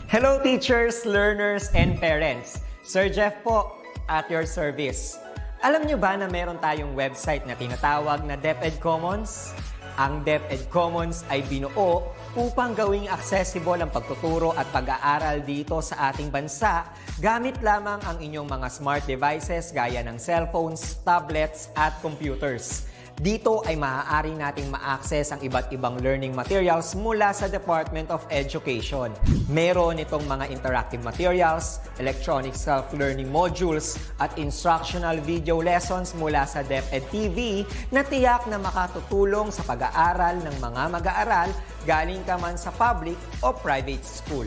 Hello teachers, learners, and parents. Sir Jeff po, at your service. Alam nyo ba na meron tayong website na tinatawag na DepEd Commons? Ang DepEd Commons ay binuo upang gawing accessible ang pagtuturo at pag-aaral dito sa ating bansa gamit lamang ang inyong mga smart devices gaya ng cellphones, tablets, at computers. Dito ay maaari nating ma-access ang iba't ibang learning materials mula sa Department of Education. Meron itong mga interactive materials, electronic self-learning modules, at instructional video lessons mula sa DepEd TV na tiyak na makatutulong sa pag-aaral ng mga mag-aaral galing ka man sa public o private school.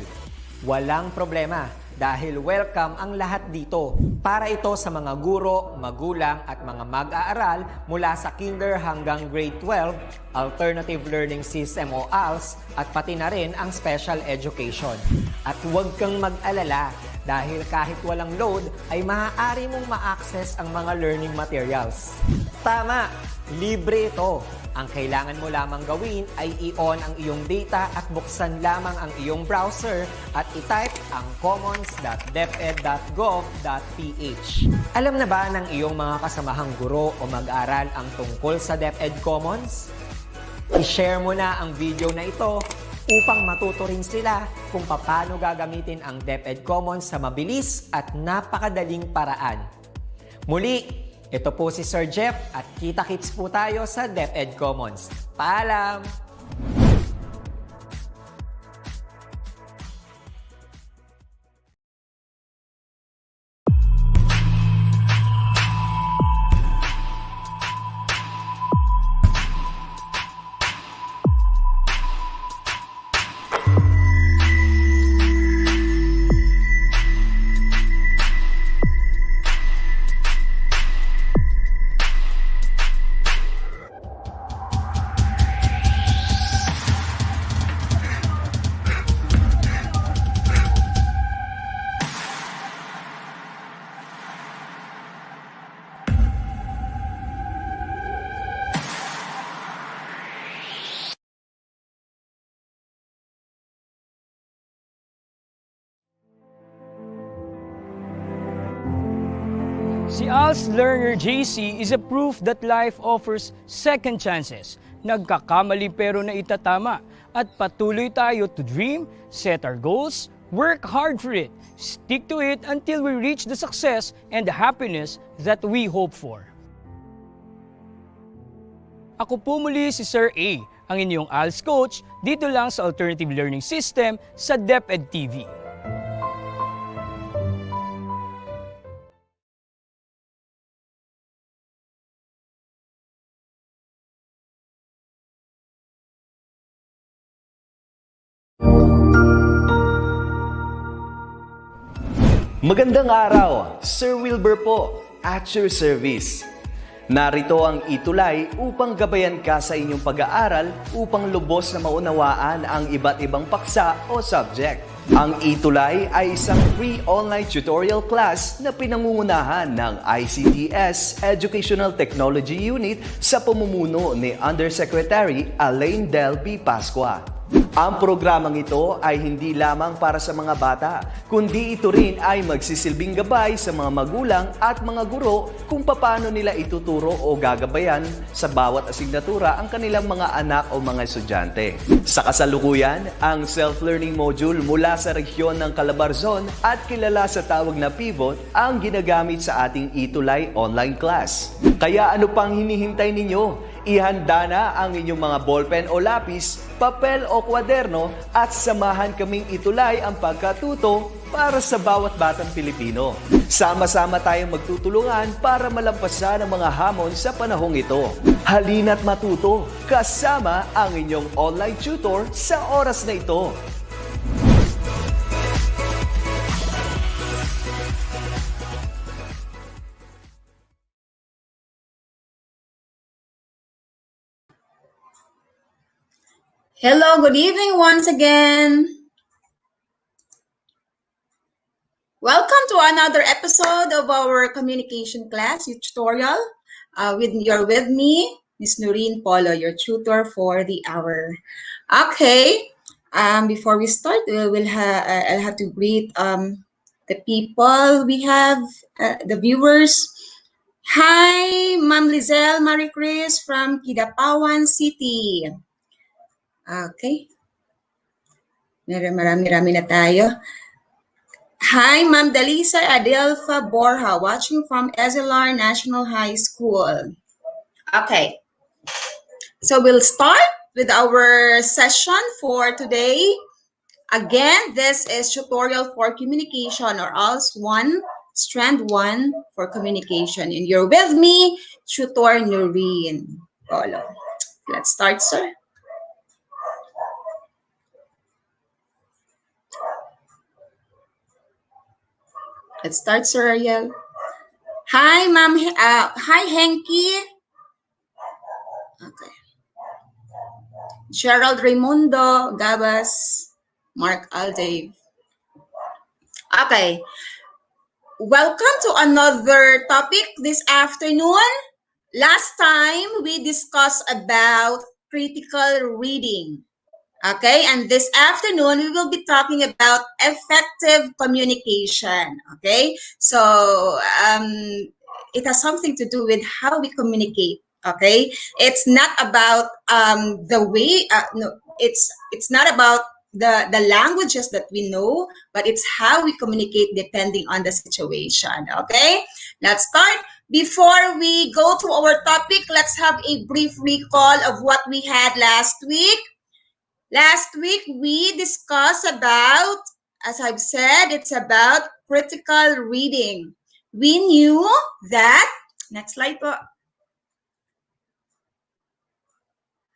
Walang problema dahil welcome ang lahat dito. Para ito sa mga guro, magulang at mga mag-aaral mula sa kinder hanggang grade 12, alternative learning system o ALS, at pati na rin ang special education. At huwag kang mag-alala dahil kahit walang load ay maaari mong ma-access ang mga learning materials. Tama! Libre ito. Ang kailangan mo lamang gawin ay i-on ang iyong data at buksan lamang ang iyong browser at i-type ang commons.deped.gov.ph. Alam na ba ng iyong mga kasamahang guro o mag-aral ang tungkol sa DepEd Commons? I-share mo na ang video na ito upang matuto rin sila kung paano gagamitin ang DepEd Commons sa mabilis at napakadaling paraan. Muli, ito po si Sir Jeff at kita-kits po tayo sa DepEd Commons. Paalam! Si ALS Learner JC is a proof that life offers second chances. Nagkakamali pero naitatama at patuloy tayo to dream, set our goals, work hard for it, stick to it until we reach the success and the happiness that we hope for. Ako po muli si Sir A, ang inyong ALS coach dito lang sa Alternative Learning System sa DepEd TV. Magandang araw, Sir Wilbur po, at your service. Narito ang ETUlay upang gabayan ka sa inyong pag-aaral upang lubos na maunawaan ang iba't ibang paksa o subject. Ang ETUlay ay isang free online tutorial class na pinangungunahan ng DepEd Educational Technology Unit sa pamumuno ni Undersecretary Elaine Del B. Pascua. Ang programang ito ay hindi lamang para sa mga bata, kundi ito rin ay magsisilbing gabay sa mga magulang at mga guro kung paano nila ituturo o gagabayan sa bawat asignatura ang kanilang mga anak o mga estudyante. Sa kasalukuyan, ang self-learning module mula sa rehiyon ng Calabarzon at kilala sa tawag na pivot ang ginagamit sa ating ETUlay online class. Kaya ano pang hinihintay ninyo? Ihanda na ang inyong mga ballpen o lapis, papel o kwaderno at samahan kaming itulay ang pagkatuto para sa bawat batang Pilipino. Sama-sama tayong magtutulungan para malampasan ang mga hamon sa panahong ito. Halina't matuto kasama ang inyong online tutor sa oras na ito. Hello, good evening once again. Welcome to another episode of our communication class tutorial. You're with me, Ms. Noreen Polo, your tutor for the hour. Okay, Before we start, I'll have to greet the people we have, the viewers. Hi, Ma'am Lizelle Marie Chris from Kidapawan City. Okay. Marami na tayo. Hi, Ma'am Dalisa Adelfa Borja, watching from Ezilar National High School. Okay. So we'll start with our session for today. Again, this is tutorial for communication, or LS1, strand 1 for communication. And you're with me, Tutor Noreen Polo. Let's start, sir. Let's start, Sir Ariel. Hi, Ma'am. Hi, Henky. Okay. Gerald Raimundo, Gabas, Mark Aldave. Okay. Welcome to another topic this afternoon. Last time we discussed about critical reading. Okay, and this afternoon we will be talking about effective communication. Okay, so it has something to do with how we communicate. Okay, it's not about the way. No, it's not about the languages that we know, but it's how we communicate depending on the situation. Okay, let's start. Before we go to our topic, let's have a brief recall of what we had last week. Last week, we discussed about, as I've said, it's about critical reading. We knew that, next slide po.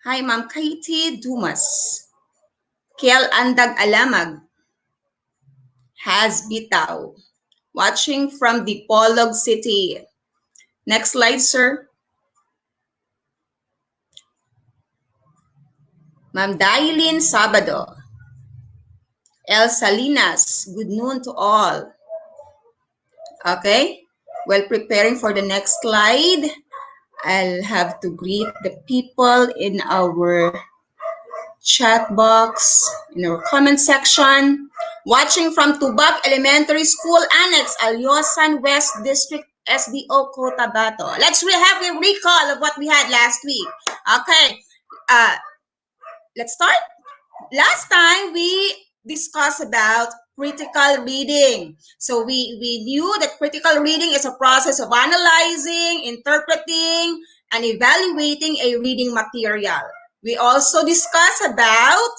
Hi, Ma'am Katie Dumas. Kiel Andag Alamag. Has Bitaw. Watching from Dipolog City. Next slide, sir. Ma'am Dailin Sabado. El Salinas, good noon to all. Okay, while preparing for the next slide, I'll have to greet the people in our chat box, in our comment section. Watching from Tubag Elementary School Annex, Alyosan West District, SDO Cotabato. Let's have a recall of what we had last week. Okay, let's start. Last time we discussed about critical reading. So we knew that critical reading is a process of analyzing, interpreting, and evaluating a reading material. We also discussed about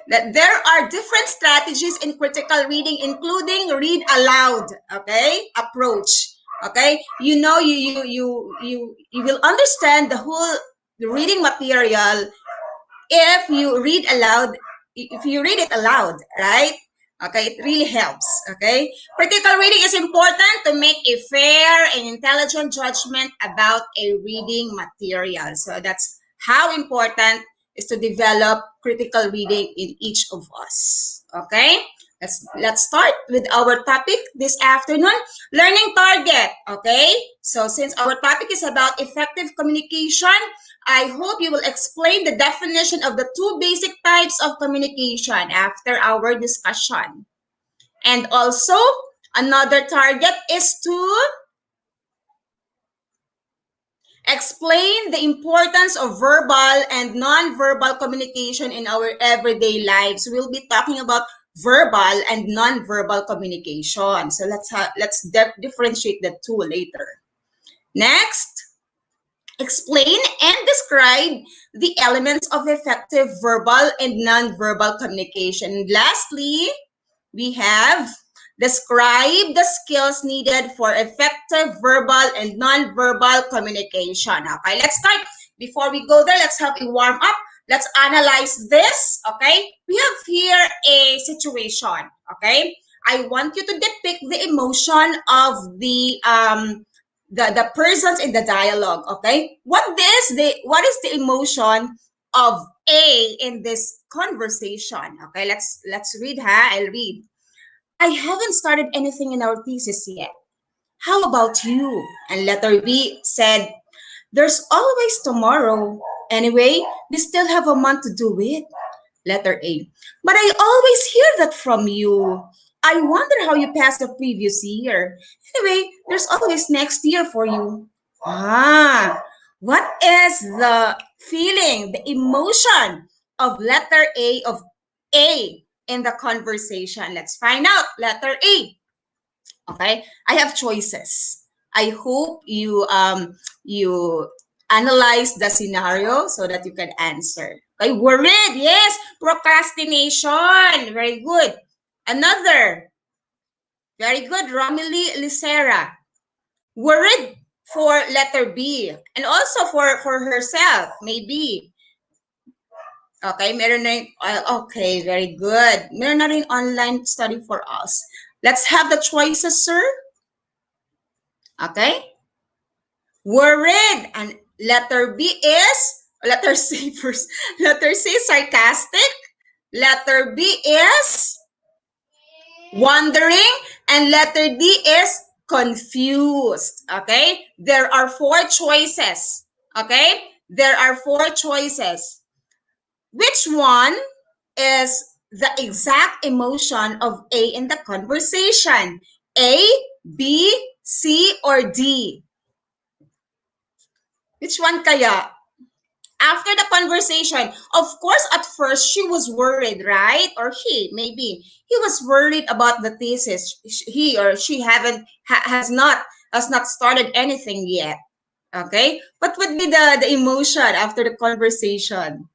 that there are different strategies in critical reading, including read aloud, okay, approach. Okay, you know, you will understand the whole reading material if you read aloud, if you read it aloud, right? Okay, it really helps. Okay, critical reading is important to make a fair and intelligent judgment about a reading material. So that's how important is to develop critical reading in each of us. Okay, let's start with our topic this afternoon, learning target. Okay, so since our topic is about effective communication, I hope you will explain the definition of the two basic types of communication after our discussion. And also, another target is to explain the importance of verbal and non-verbal communication in our everyday lives. We'll be talking about verbal and non-verbal communication. So let's differentiate the two later. Next, explain and describe the elements of effective verbal and non-verbal communication. Lastly, we have describe the skills needed for effective verbal and non-verbal communication. Okay, let's start. Before we go there, let's have a warm up. Let's analyze this. Okay, we have here a situation. Okay, I want you to depict the emotion of the persons in the dialogue. Okay, what is the emotion of A in this conversation? Okay, let's read. I'll read. I haven't started anything in our thesis yet. How about you? And letter B said, There's always tomorrow. Anyway, we still have a month to do it. Letter A. But I always hear that from you. I wonder how you passed the previous year. Anyway, there's always next year for you. Ah, what is the feeling, the emotion of letter A, of A in the conversation? Let's find out. Letter A. Okay, I have choices. I hope you analyze the scenario so that you can answer. Okay, worried, yes, procrastination, very good. Another, very good, Romilly Licera, worried for letter B, and also for herself, maybe. Okay, meron na okay, very good. Meron na rin online study for us. Let's have the choices, sir. Okay? Worried. And letter B is, letter C first. Letter C, sarcastic. Letter B is wondering. And letter D is confused. Okay? There are 4 choices. Okay? There are 4 choices. Which one is the exact emotion of A in the conversation? A, B, C, or D? Which one kaya? After the conversation, of course, at first, she was worried, right? Or he, maybe. He was worried about the thesis. He or she has not started anything yet. Okay? What would be the emotion after the conversation?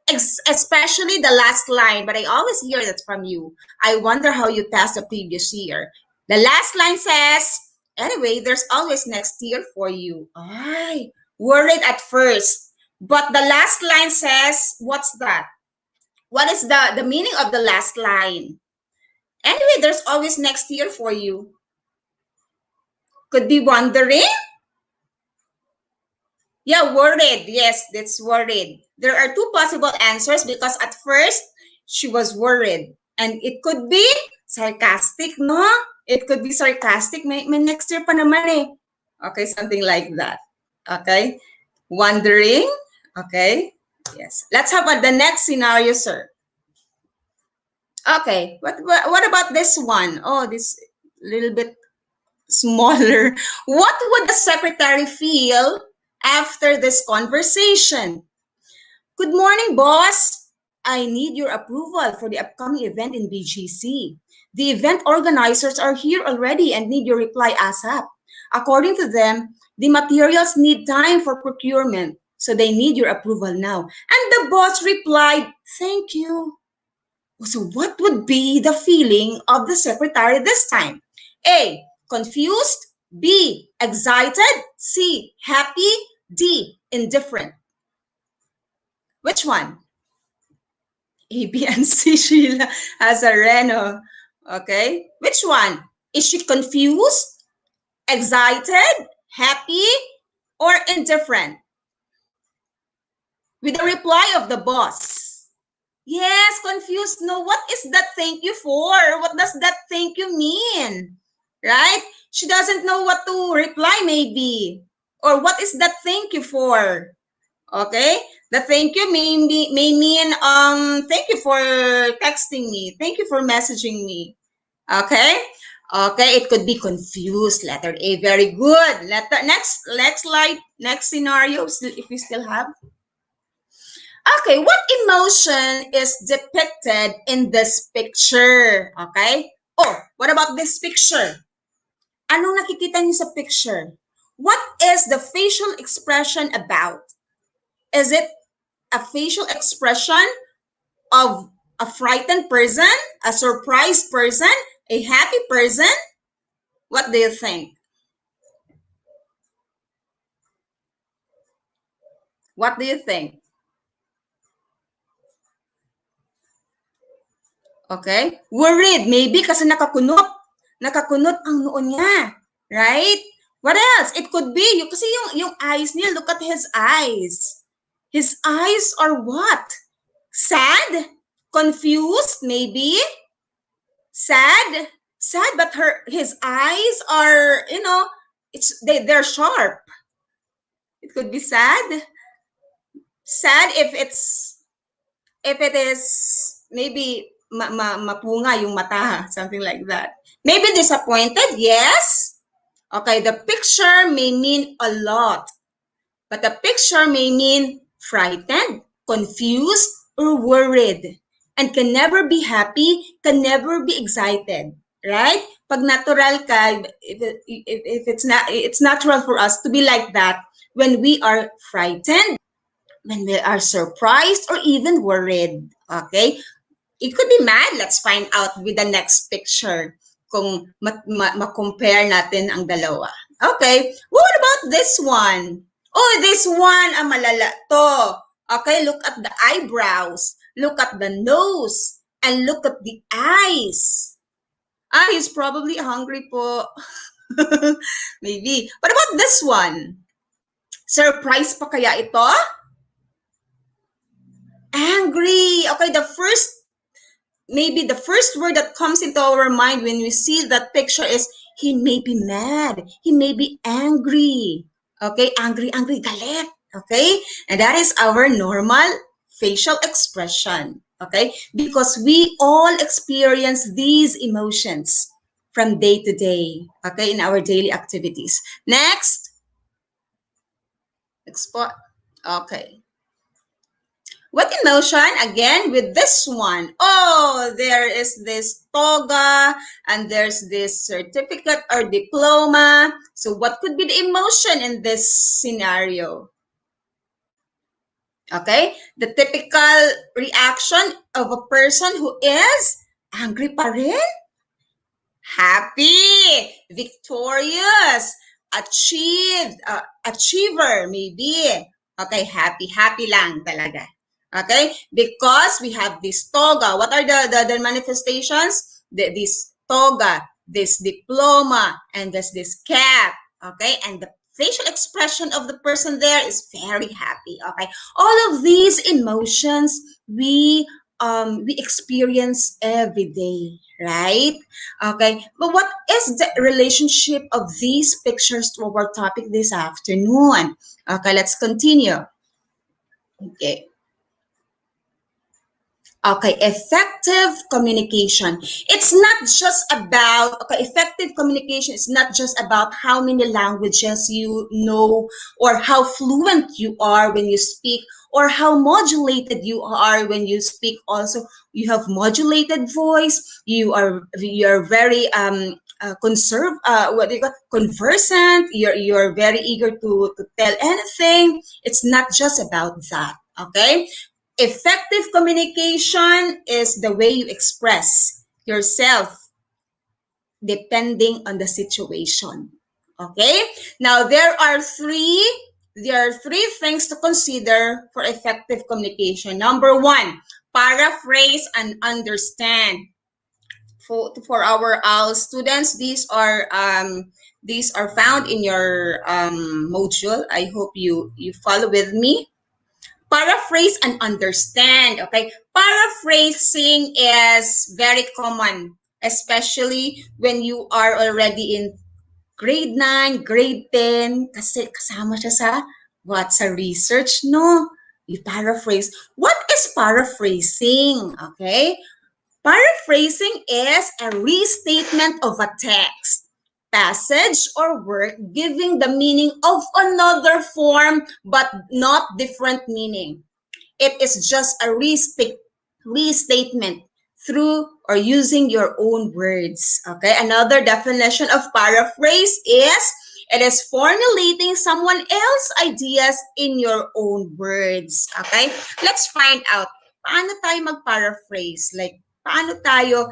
Especially the last line, but I always hear that from you. I wonder how you passed the previous year. The last line says, anyway, there's always next year for you. Ay, worried at first. But the last line says, what's that? What is the meaning of the last line? Anyway, there's always next year for you. Could be wondering. Yeah, worried. Yes, that's worried. There are 2 possible answers because at first, she was worried. And it could be sarcastic, no? It could be sarcastic. May next year pa naman eh. Okay, something like that. Okay? Wondering. Okay? Yes. Let's have the next scenario, sir. Okay. What about this one? Oh, this little bit smaller. What would the secretary feel after this conversation? Good morning, boss. I need your approval for the upcoming event in BGC. The event organizers are here already and need your reply ASAP. According to them, the materials need time for procurement, so they need your approval now. And the boss replied, thank you. So what would be the feeling of the secretary this time? A, confused. B, excited. C, happy. D, indifferent. Which one? A, B, and C, Sheila Azareno. Okay. Which one? Is she confused, excited, happy, or indifferent? With the reply of the boss. Yes, confused. No, what is that thank you for? What does that thank you mean? Right? She doesn't know what to reply maybe. Or what is that thank you for? Okay? The thank you may mean thank you for texting me. Thank you for messaging me. Okay? Okay, it could be confused. Letter A, very good. Next slide, next scenario, if we still have. Okay, what emotion is depicted in this picture? Okay? Oh, what about this picture? Anong nakikita niyo sa picture? What is the facial expression about? Is it a facial expression of a frightened person, a surprised person, a happy person? What do you think? What do you think? Okay? Worried, maybe kasi nakakunot. Nakakunot ang noo niya. Right? What else? It could be, kasi yung eyes niya, look at his eyes. His eyes are what? Sad? Confused, maybe? Sad? Sad, but his eyes are, they're sharp. It could be sad. Sad if it is maybe mapunga yung mata, something like that. Maybe disappointed, yes. Okay, the picture may mean a lot, but the picture may mean frightened, confused, or worried, and can never be happy, can never be excited, right? Pag natural ka, if it's natural for us to be like that when we are frightened, when we are surprised, or even worried. Okay? It could be mad. Let's find out with the next picture kung ma-compare natin ang dalawa. Okay, what about this one? Oh, this one, malala to. Okay, look at the eyebrows, look at the nose, and look at the eyes. He's probably hungry po. Maybe. What about this one? Surprise pa kaya ito? Angry. Okay, maybe the first word that comes into our mind when we see that picture is, he may be mad, he may be angry. Okay, angry, galit. Okay, and that is our normal facial expression. Okay, because we all experience these emotions from day to day. Okay, in our daily activities. Next po. Okay. What emotion? Again, with this one. Oh, there is this toga and there's this certificate or diploma. So what could be the emotion in this scenario? Okay, the typical reaction of a person who is angry pa rin? Happy, victorious, achieved, achiever maybe. Okay, happy lang talaga. Okay, because we have this toga. What are the manifestations? This toga, this diploma, and there's this cap. Okay, and the facial expression of the person there is very happy. Okay, all of these emotions we experience every day, right? Okay, but what is the relationship of these pictures to our topic this afternoon? Okay, let's continue. Okay. Okay, effective communication. It's not just about, effective communication is not just about how many languages you know or how fluent you are when you speak or how modulated you are when you speak. Also, you have modulated voice. You're very conversant. You're very eager to tell anything. It's not just about that. Okay. Effective communication is the way you express yourself depending on the situation. Okay? Now there are three things to consider for effective communication. Number one, paraphrase and understand. For our students, these are found in your module. I hope you follow with me. Paraphrase and understand. Okay, paraphrasing is very common, especially when you are already in grade 9, grade 10, kasi kasama siya sa research, no? You paraphrase. What is paraphrasing? Okay, paraphrasing is a restatement of a text, passage, or work, giving the meaning of another form but not different meaning. It is just a restatement through or using your own words. Okay, another definition of paraphrase is it is formulating someone else's ideas in your own words. Okay, let's find out paano tayo mag-paraphrase, like paano tayo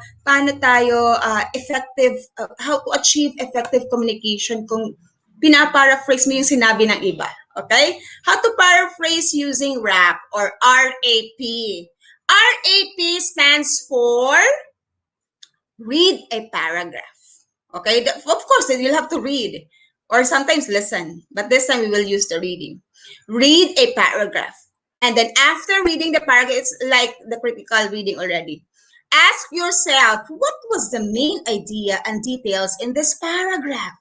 effective, how to achieve effective communication kung pinaparaphrase mo yung sinabi ng iba. Okay? How to paraphrase using rap or RAP. RAP stands for read a paragraph. Okay? Of course, you'll have to read or sometimes listen, but this time we will use the reading. Read a paragraph. And then after reading the paragraph, it's like the critical reading already. Ask yourself, what was the main idea and details in this paragraph?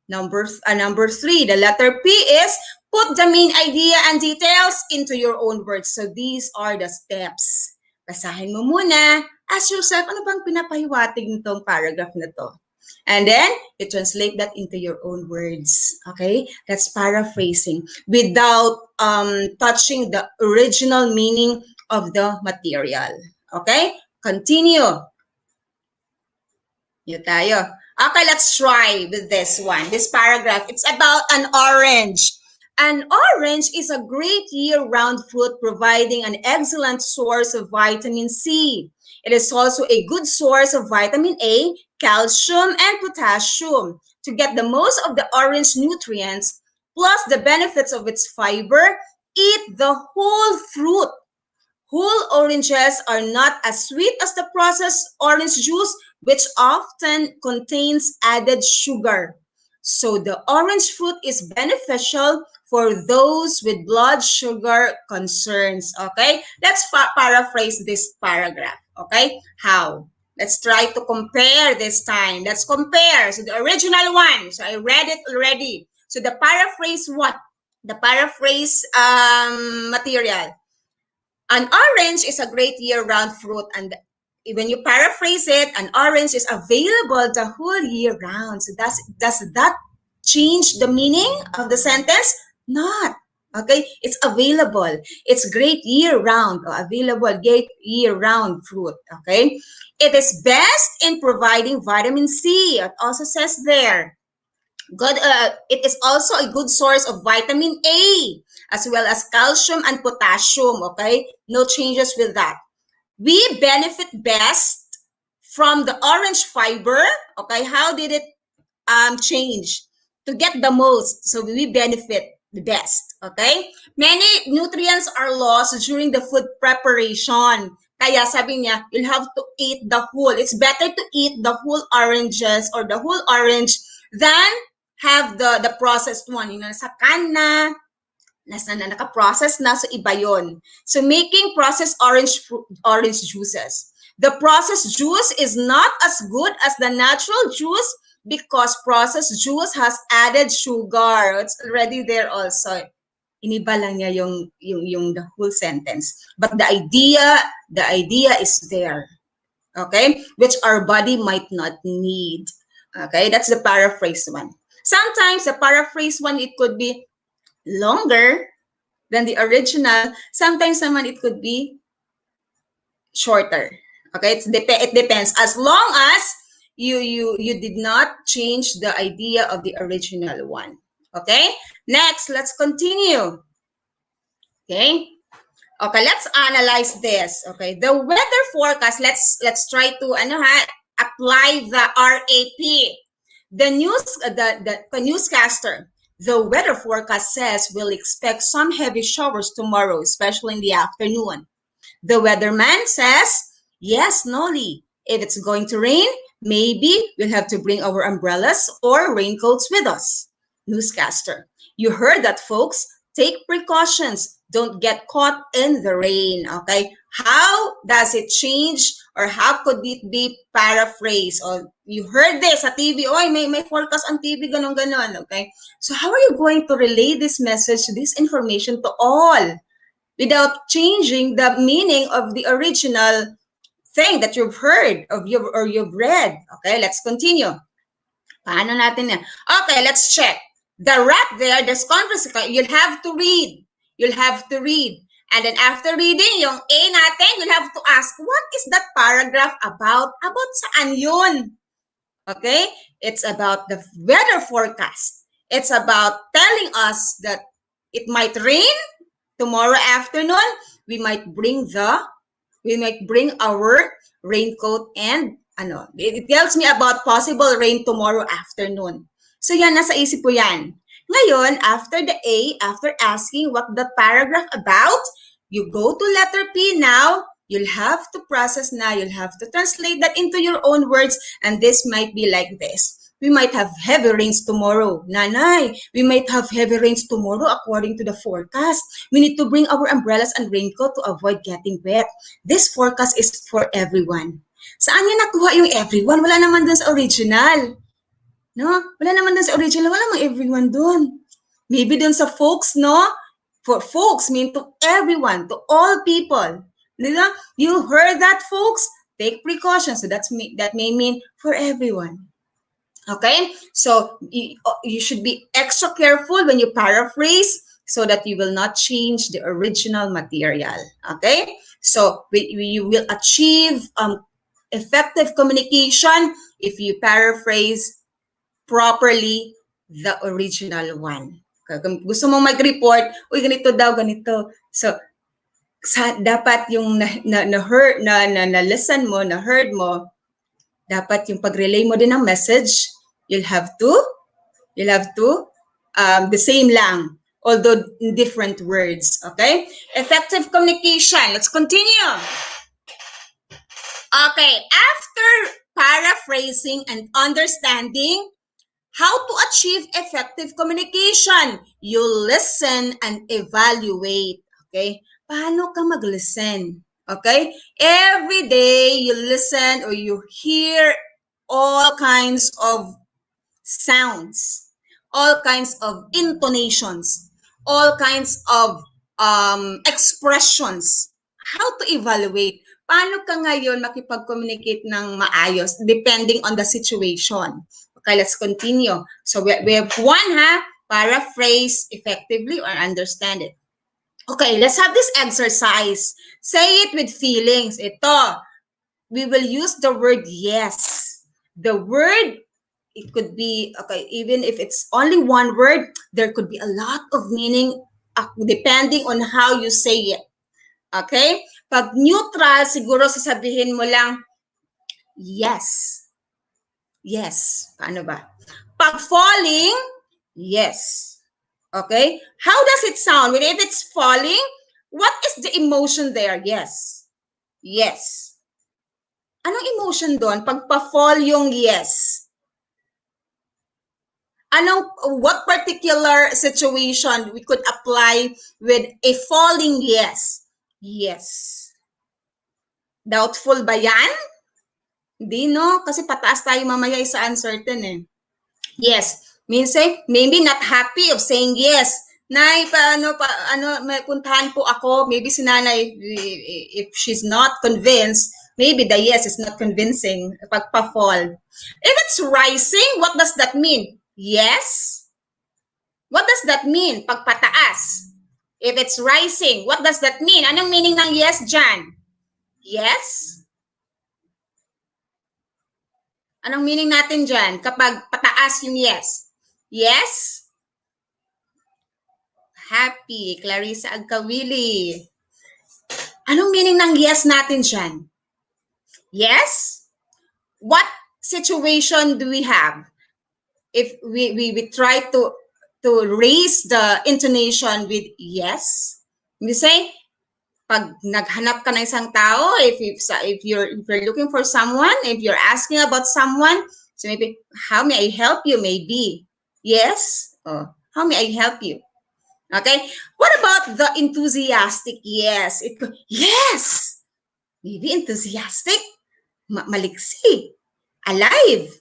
Number 3, the letter P is put the main idea and details into your own words. So these are the steps. Basahin mo muna. Ask yourself, ano bang pinapahiwatig nitong paragraph na to? And then, you translate that into your own words. Okay? That's paraphrasing without touching the original meaning of the material. Okay? Continue. Yun tayo. Okay, let's try with this one. This paragraph, it's about an orange. An orange is a great year-round fruit providing an excellent source of vitamin C. It is also a good source of vitamin A, calcium, and potassium. To get the most of the orange nutrients, plus the benefits of its fiber, eat the whole fruit. Whole oranges are not as sweet as the processed orange juice, which often contains added sugar. So the orange fruit is beneficial for those with blood sugar concerns. Okay, let's paraphrase this paragraph. Okay, how? Let's try to compare this time. Let's compare. So the original one. So I read it already. So the paraphrase what? The paraphrase material. An orange is a great year-round fruit, and when you paraphrase it, an orange is available the whole year round. So does that change the meaning of the sentence? Not. Okay, it's available. It's great year-round, or available great year-round fruit. Okay, it is best in providing vitamin C. It also says there. Good. It is also a good source of vitamin A, as well as calcium and potassium. Okay, no changes with that. We benefit best from the orange fiber. Okay, how did it change? To get the most, so we benefit the best. Okay, many nutrients are lost during the food preparation. Kaya sabi niya, you'll have to eat the whole. It's better to eat the whole oranges or the whole orange than have the processed one. You know, sa can na, naka-process na, so iba yun. So making processed orange juices. The processed juice is not as good as the natural juice because processed juice has added sugar. It's already there also. Iniba lang niya yung the whole sentence. But the idea is there. Okay? Which our body might not need. Okay? That's the paraphrase one. Sometimes the paraphrase one, it could be longer than the original. Sometimes naman it could be shorter. Okay, it depends. As long as you did not change the idea of the original one. Okay, next, let's continue. Okay, let's analyze this. Okay, the weather forecast. Let's try to apply the RAP. The newscaster. The weather forecast says we'll expect some heavy showers tomorrow, especially in the afternoon. The weatherman says, yes, Nolly, if it's going to rain, maybe we'll have to bring our umbrellas or raincoats with us. Newscaster, you heard that, folks. Take precautions. Don't get caught in the rain. Okay, how does it change, or how could it be paraphrased? Or you heard this sa TV, oy, may forecast on TV, ganon. Okay, so how are you going to relay this message, this information to all without changing the meaning of the original thing that you've heard or you've read? Okay, let's continue. Paano natin yan? Okay, let's check. The rap there, this conversation, you'll have to read. You'll have to read. And then after reading, yung A natin, you'll have to ask, what is that paragraph about? About saan yun? Okay? It's about the weather forecast. It's about telling us that it might rain tomorrow afternoon. We might bring our raincoat and it tells me about possible rain tomorrow afternoon. So yan, nasa isip ko yan. Ngayon, after the A, after asking what the paragraph about, you go to letter P now. You'll have to process na. You'll have to translate that into your own words. And this might be like this. We might have heavy rains tomorrow. Nanay, we might have heavy rains tomorrow according to the forecast. We need to bring our umbrellas and raincoat to avoid getting wet. This forecast is for everyone. Saan niya nakuha yung everyone? Wala naman dun sa original. No? Wala naman dun sa original. Wala mang everyone dun. Maybe dun sa folks, no? For folks mean to everyone, to all people. Diba? You heard that, folks? Take precautions. So that may mean for everyone. Okay? So you should be extra careful when you paraphrase so that you will not change the original material. Okay? So you will achieve effective communication if you paraphrase properly the original one. Kung gusto mo mag-report, uy, ganito daw, ganito. So, dapat yung na-listen mo, na-heard mo, dapat yung pag-relay mo din ng message, you'll have to, the same lang, although in different words. Okay? Effective communication. Let's continue. Okay, after paraphrasing and understanding how to achieve effective communication, you listen and evaluate. Okay? Paano ka mag-listen? Okay? Every day you listen or you hear all kinds of sounds, all kinds of intonations, all kinds of expressions. How to evaluate? Paano ka ngayon makipag-communicate ng maayos depending on the situation? Okay, let's continue. So we have one, paraphrase effectively or understand it. Okay, let's have this exercise. Say it with feelings. Ito, we will use the word yes. The word, it could be, okay, even if it's only one word, there could be a lot of meaning depending on how you say it. Okay? Pag neutral, siguro sasabihin mo lang, yes. Yes. Paano ba? Pag falling, yes. Okay? How does it sound? If it's falling, what is the emotion there? Yes. Yes. Anong emotion doon? Pag pa-fall yung yes. What particular situation we could apply with a falling yes? Yes. Doubtful ba yan? Hindi, no? Kasi pataas tayo mamaya sa uncertain eh. Yes. Means maybe not happy of saying yes. Nay, may puntahan po ako. Maybe si nanay, if she's not convinced, maybe the yes is not convincing. Pagpa-fall. If it's rising, what does that mean? Yes? What does that mean? Pagpataas. If it's rising, what does that mean? Anong meaning ng yes dyan? Yes? Anong meaning natin dyan kapag pataas yung yes? Yes? Happy. Clarissa Agkawili. Anong meaning ng yes natin dyan? Yes? What situation do we have? If we try to raise the intonation with yes, we say, pag naghanap ka ng isang tao, if you're looking for someone, if you're asking about someone, so maybe, how may I help you? Maybe, yes? Oh, how may I help you? Okay? What about the enthusiastic yes? Yes! Maybe enthusiastic, maliksi, alive.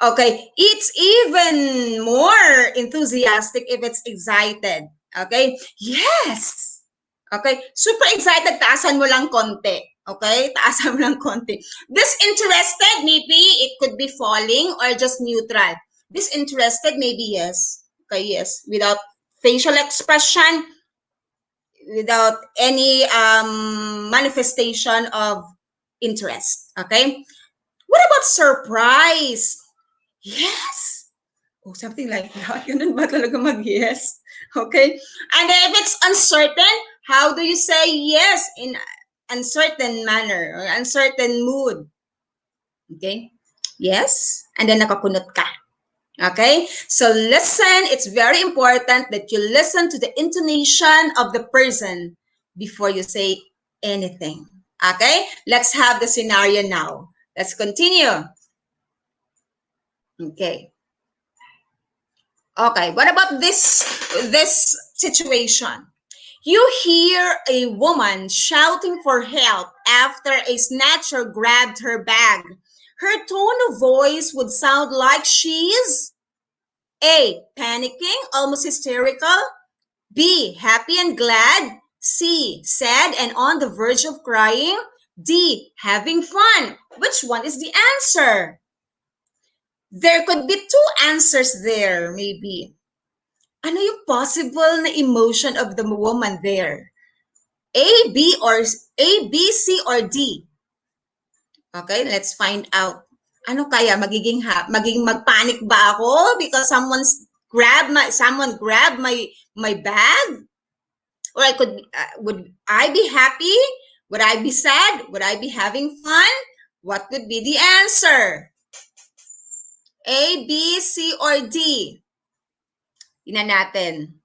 Okay? It's even more enthusiastic if it's excited. Okay? Yes! Okay? Super excited, taasan mo lang konti. Okay? Taasan mo lang konti. Disinterested, maybe it could be falling or just neutral. Disinterested, maybe yes. Okay, yes. Without facial expression, without any manifestation of interest. Okay? What about surprise? Yes. Oh, something like that. Ganun ba talaga mag-yes? Okay? And if it's uncertain, how do you say yes in uncertain manner or uncertain mood? Okay? Yes. And then nakakunot ka. Okay? So listen. It's very important that you listen to the intonation of the person before you say anything. Okay? Let's have the scenario now. Let's continue. Okay. Okay, what about this situation? You hear a woman shouting for help after a snatcher grabbed her bag. Her tone of voice would sound like she's A, panicking, almost hysterical. B, happy and glad. C, sad and on the verge of crying. D, having fun. Which one is the answer? There could be two answers there, maybe. Ano yung possible na emotion of the woman there? A, B, C, or D? Okay, let's find out. Ano kaya magiging magpanic ba ako because someone grabbed my bag? Or would I be happy? Would I be sad? Would I be having fun? What would be the answer? A, B, C, or D? Tingnan natin.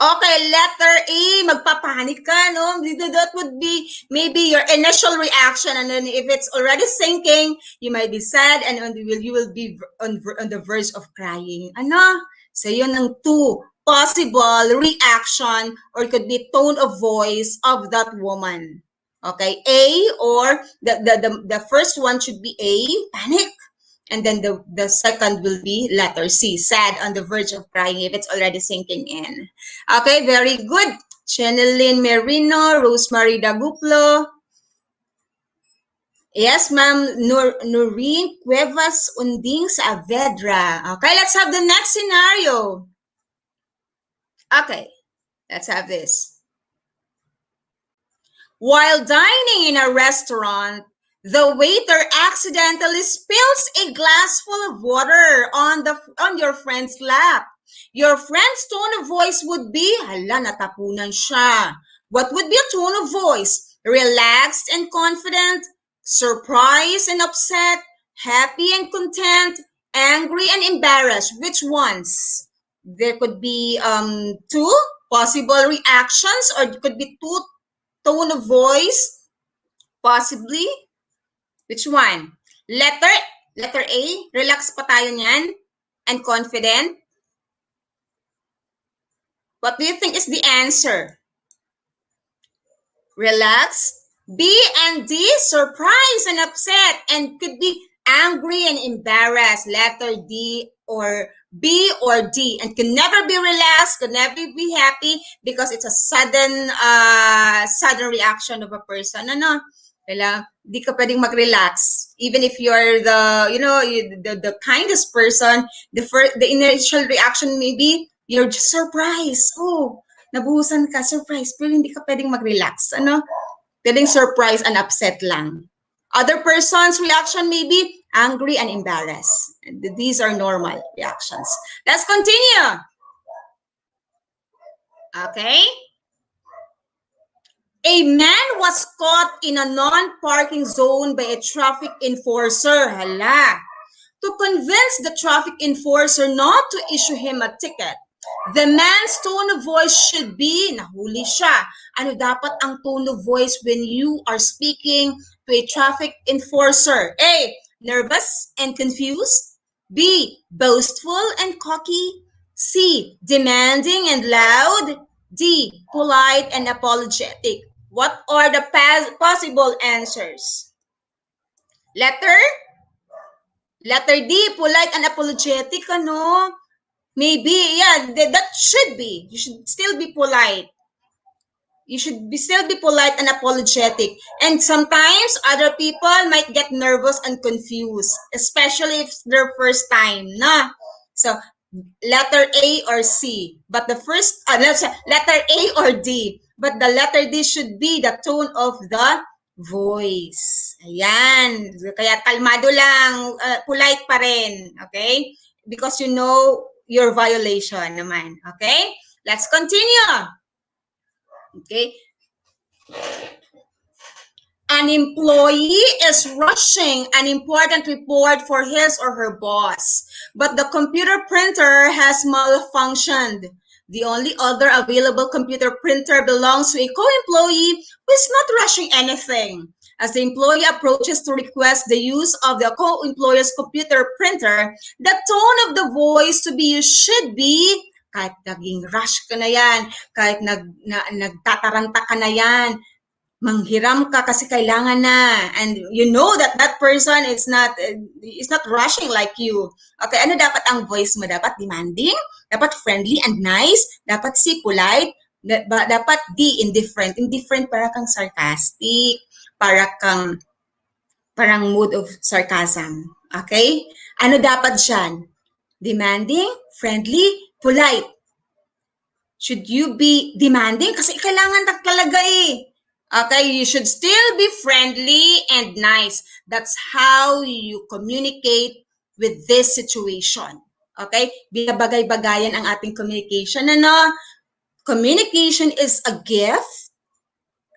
Okay, letter A, magpapanik ka, no? That would be maybe your initial reaction, and then if it's already sinking, you might be sad, and you will be on the verge of crying. Ano? So yun ang two possible reaction, or it could be tone of voice of that woman. Okay, A, or the first one should be A, panic. And then the second will be letter C, sad, on the verge of crying if it's already sinking in. Okay, very good. Chanelyn Merino, Rosemary Daguplo. Yes, ma'am. Noreen Cuevas Unding Saavedra. Okay, let's have the next scenario. Okay, let's have this. While dining in a restaurant, the waiter accidentally spills a glass full of water on your friend's lap. Your friend's tone of voice would be, hala, natapunan siya. What would be a tone of voice? Relaxed and confident, surprised and upset, happy and content, angry and embarrassed. Which ones? There could be two possible reactions, or it could be two tone of voice, possibly. Which one? Letter A, relax pa tayo niyan, and confident. What do you think is the answer? Relax. B and D, surprised and upset, and could be angry and embarrassed. Letter D or B or D, and can never be relaxed, can never be happy because it's a sudden reaction of a person. Ano? Wala, di ka pwedeng mag-relax. Even if you're the kindest person, the initial reaction maybe you're just surprised. Oh, nabuhusan ka, surprise. Pero hindi ka pwedeng mag-relax. Ano? Pwedeng surprise and upset lang. Other person's reaction may be angry and embarrassed. These are normal reactions. Let's continue. Okay. A man was caught in a non-parking zone by a traffic enforcer. Hala. To convince the traffic enforcer not to issue him a ticket, the man's tone of voice should be, nahuli siya. Ano dapat ang tone of voice when you are speaking to a traffic enforcer? A, nervous and confused. B, boastful and cocky. C, demanding and loud. D, polite and apologetic. What are the possible answers? Letter D, polite and apologetic, ano? Maybe, yeah, that should be. You should still be polite. You should still be polite and apologetic. And sometimes other people might get nervous and confused, especially if it's their first time, na? So, letter A or C. But the first, letter A or D. But the letter D should be the tone of the voice. Ayan. Kaya kalmado lang, polite pa rin. Okay? Because you know your violation naman. Okay? Let's continue. Okay? An employee is rushing an important report for his or her boss, but the computer printer has malfunctioned. The only other available computer printer belongs to a co-employee who is not rushing anything. As the employee approaches to request the use of the co-employer's computer printer, the tone of the voice to be used should be, kahit naging rush ka na yan, kahit nagtataranta ka na yan, manghiram ka kasi kailangan na, and you know that that person is not rushing like you. Okay, ano dapat ang voice mo? Dapat demanding, dapat friendly and nice, dapat C, polite, dapat D, indifferent. Indifferent, para kang sarcastic, parang mood of sarcasm. Okay? Ano dapat dyan? Demanding, friendly, polite. Should you be demanding? Kasi kailangan talaga eh. Okay, you should still be friendly and nice. That's how you communicate with this situation. Okay? Binabagay-bagayan ang ating communication. Ano? Communication is a gift,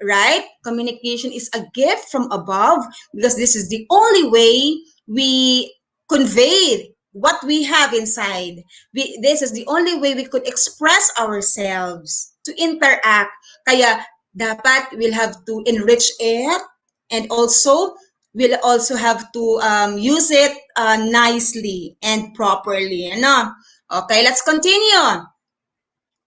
right? Communication is a gift from above because this is the only way we convey what we have inside. This is the only way we could express ourselves, to interact. Kaya dapat we'll have to enrich it, and also we'll also have to use it nicely and properly. Ano? Okay, let's continue.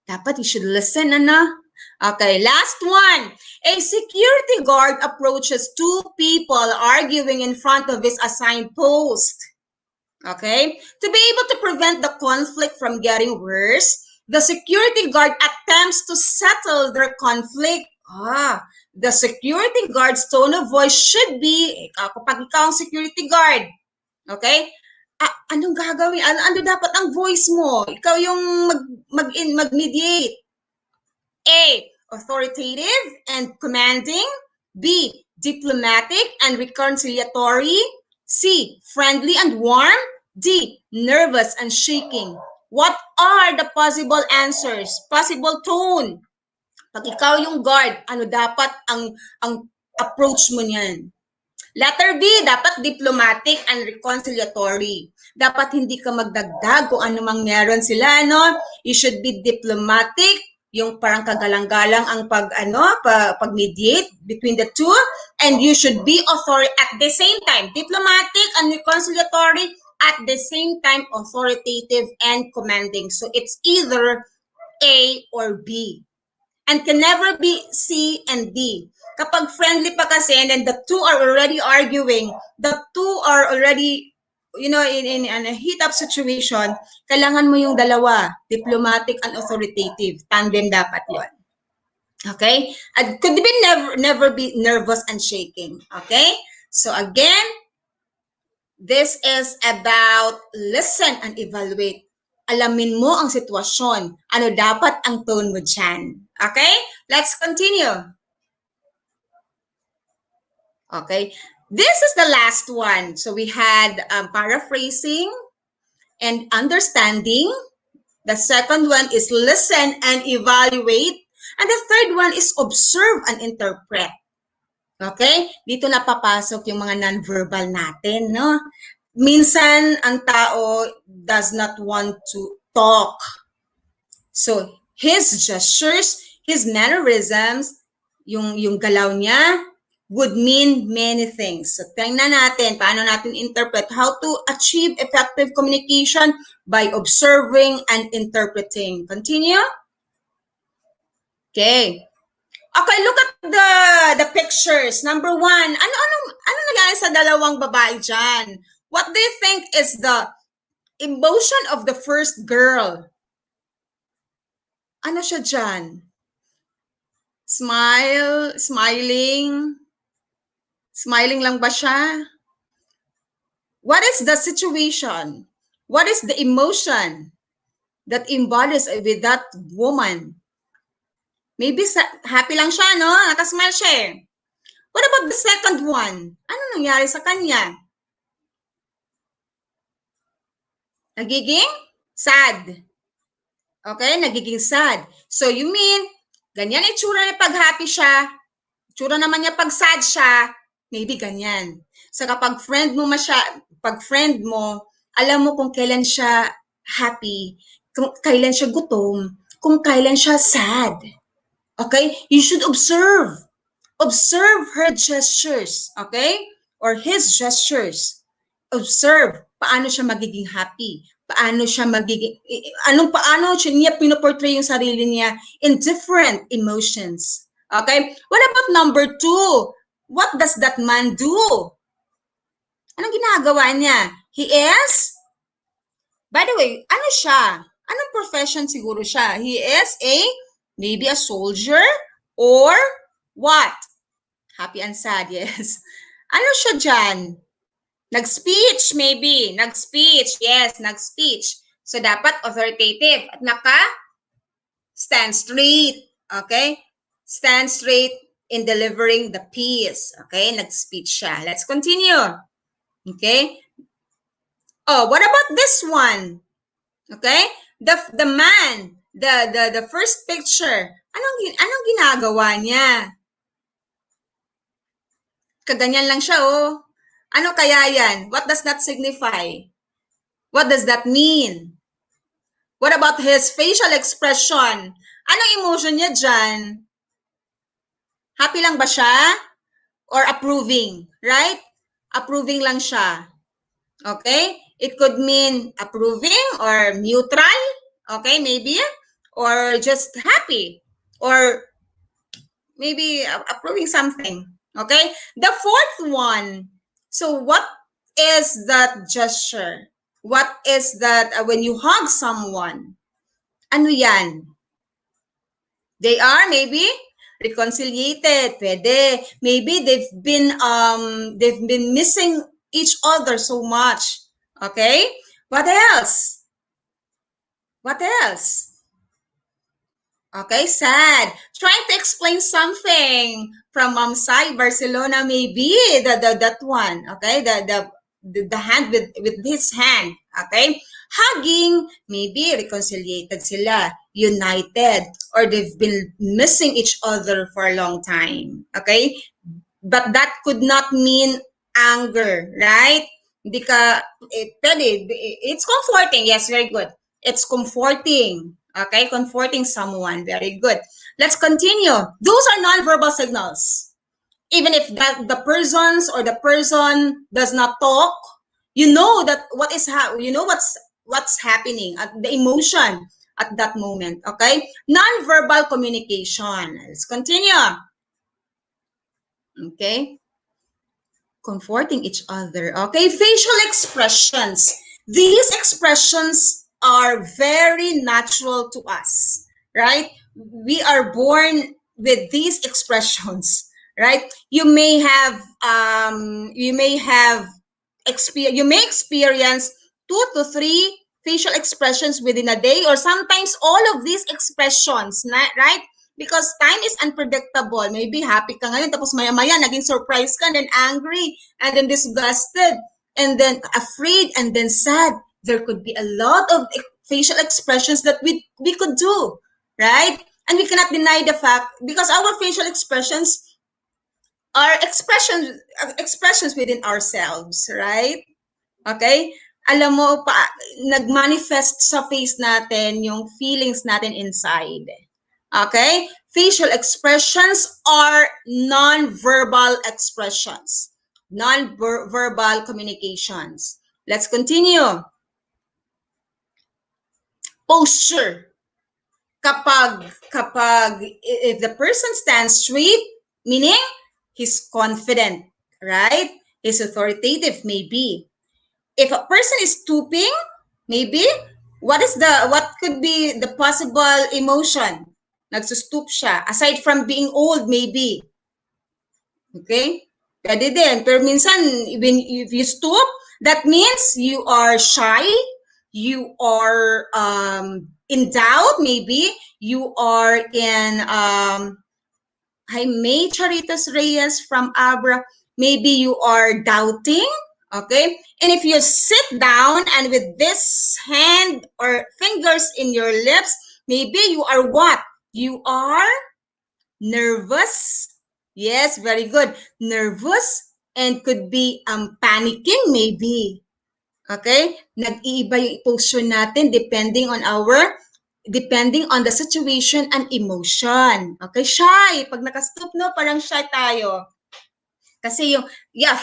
Dapat you should listen, ano? Okay, last one. A security guard approaches two people arguing in front of his assigned post. Okay? To be able to prevent the conflict from getting worse, the security guard attempts to settle their conflict. The security guard's tone of voice should be, kapag ikaw ang security guard, okay? Anong gagawin? Ano dapat ang voice mo? Ikaw yung mag-mediate. A, authoritative and commanding. B, diplomatic and reconciliatory. C, friendly and warm. D, nervous and shaking. What are the possible answers? Possible tone. Pag ikaw yung guard, ano dapat ang approach mo niyan? Letter B, dapat diplomatic and reconciliatory. Dapat hindi ka magdagdag kung ano mang meron sila, no? You should be diplomatic, yung parang kagalang-galang ang pag-mediate between the two, and you should be at the same time, diplomatic and reconciliatory, at the same time, authoritative and commanding. So it's either A or B. And can never be C and D. Kapag friendly pa kasi, and then the two are already arguing, the two are already, in a heat-up situation, kailangan mo yung dalawa, diplomatic and authoritative. Tandem dapat yon. Okay? And could be never be nervous and shaking. Okay? So again, this is about listen and evaluate. Alamin mo ang sitwasyon. Ano dapat ang tone mo dyan? Okay? Let's continue. Okay? This is the last one. So we had paraphrasing and understanding. The second one is listen and evaluate. And the third one is observe and interpret. Okay? Dito na papasok yung mga non-verbal natin, no? Minsan, ang tao does not want to talk. So, his gestures, his mannerisms, yung galaw niya, would mean many things. So, tingnan natin paano natin interpret how to achieve effective communication by observing and interpreting. Continue. Okay. Okay, look at the pictures. Number one, ano nangyari sa dalawang babae dyan? What do you think is the emotion of the first girl? Ano siya dyan? Smiling lang ba siya? What is the situation? What is the emotion that embodies with that woman? Maybe happy lang siya, no? Nakasmile siya eh. What about the second one? Ano nangyari sa kanya? Nagiging sad. Okay? Nagiging sad. So, you mean, ganyan itsura niya pag happy siya, itsura naman niya pag sad siya, maybe ganyan. So, kapag friend mo, alam mo kung kailan siya happy, kung kailan siya gutom, kung kailan siya sad. Okay? You should observe. Observe her gestures. Okay? Or his gestures. Observe paano siya magiging happy. Paano siya paano niya pinoportray yung sarili niya in different emotions. Okay? What about number 2? What does that man do? Anong ginagawa niya? He is, by the way, ano siya? Anong profession siguro siya? He is maybe a soldier or what? Happy and sad, yes. Ano siya dyan? Nag-speech, maybe. Nag-speech, yes, nag-speech. So, dapat authoritative. At stand straight. Okay? Stand straight in delivering the piece. Okay? Nag-speech siya. Let's continue. Okay? Oh, what about this one? Okay? The man, the first picture. Anong ginagawa niya? Kaganyan lang siya, oh. Ano kaya yan? What does that signify? What does that mean? What about his facial expression? Anong emotion niya dyan? Happy lang ba siya? Or approving, right? Approving lang siya. Okay? It could mean approving or neutral. Okay, maybe. Or just happy. Or maybe approving something. Okay? The fourth one. So what is that gesture? What is that when you hug someone? Ano yan? They are maybe reconciliated. Pwede. Maybe they've been missing each other so much. Okay? What else? What else? Okay, sad. Trying to explain something from Mamsay, Barcelona, maybe that one. Okay, the hand with his hand. Okay, hugging, maybe reconciliated sila, united, or they've been missing each other for a long time. Okay, but that could not mean anger, right? Hindi ka, it's comforting. Yes, very good. It's comforting. Okay, comforting someone. Very good. Let's continue. Those are nonverbal signals. Even if the persons or the person does not talk, you know that what's happening at the emotion at that moment. Okay, nonverbal communication. Let's continue. Okay, comforting each other. Okay, facial expressions. These expressions are very natural to us, right? We are born with these expressions, right? You may experience 2 to 3 facial expressions within a day, or sometimes all of these expressions, right? Because time is unpredictable. Maybe happy ka ngayon, tapos maya-maya, naging surprised ka, and then angry, and then disgusted, and then afraid, and then sad. There could be a lot of facial expressions that we could do, right? And we cannot deny the fact, because our facial expressions are expressions within ourselves, right? Okay? Alam mo, nag-manifest sa face natin yung feelings natin inside. Okay? Facial expressions are non-verbal expressions. Non-verbal communications. Let's continue. Posture. Kapag if the person stands straight, meaning he's confident, right? He's authoritative, maybe. If a person is stooping, maybe, what could be the possible emotion? Nagsustoop siya. Aside from being old, maybe. Okay? Pwede din. Pero minsan, if you stoop, that means you are shy, you are in doubt, maybe. You are in, hi, May Charitas Reyes from Abra. Maybe you are doubting. Okay, and if you sit down and with this hand or fingers in your lips, maybe you are what? You are nervous. Yes, very good. Nervous, and could be panicking maybe. Okay, nag-iiba yung posture natin depending on the situation and emotion. Okay, shy. Pag nakastoop, no, parang shy tayo. Kasi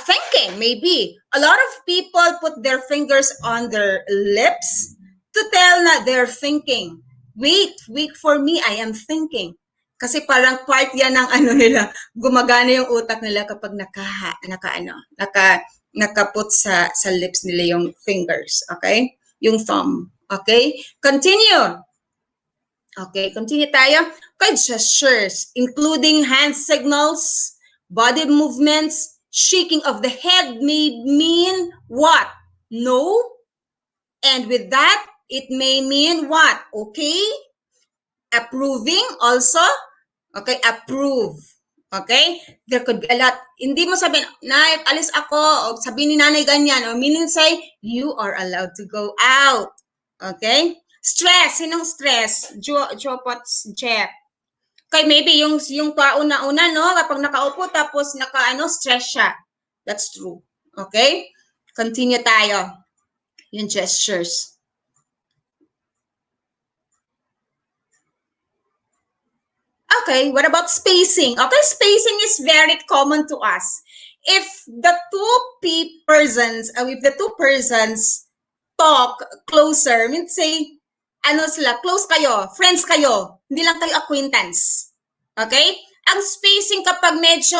thinking, maybe. A lot of people put their fingers on their lips to tell na they're thinking. Wait for me, I am thinking. Kasi parang part yan ng ano nila, gumagana yung utak nila kapag nakaput sa lips nila yung fingers, okay? Yung thumb, okay? Continue. Okay, continue tayo. Okay, gestures, including hand signals, body movements, shaking of the head may mean what? No. And with that, it may mean what? Okay. Approving also. Okay, approve. Okay? There could be a lot. Hindi mo sabihin, Nay, alis ako. O sabihin ni nanay ganyan. O meaning say, you are allowed to go out. Okay? Stress. Sinong stress? Jopots, Jeff. Okay, maybe yung pauna-una, no? Kapag nakaupo, tapos stress siya. That's true. Okay? Continue tayo. Yung gestures. Okay, what about spacing? Okay, spacing is very common to us. If the if the two persons talk closer, means say, close kayo, friends kayo, hindi lang kayo acquaintance. Okay? Ang spacing kapag medyo,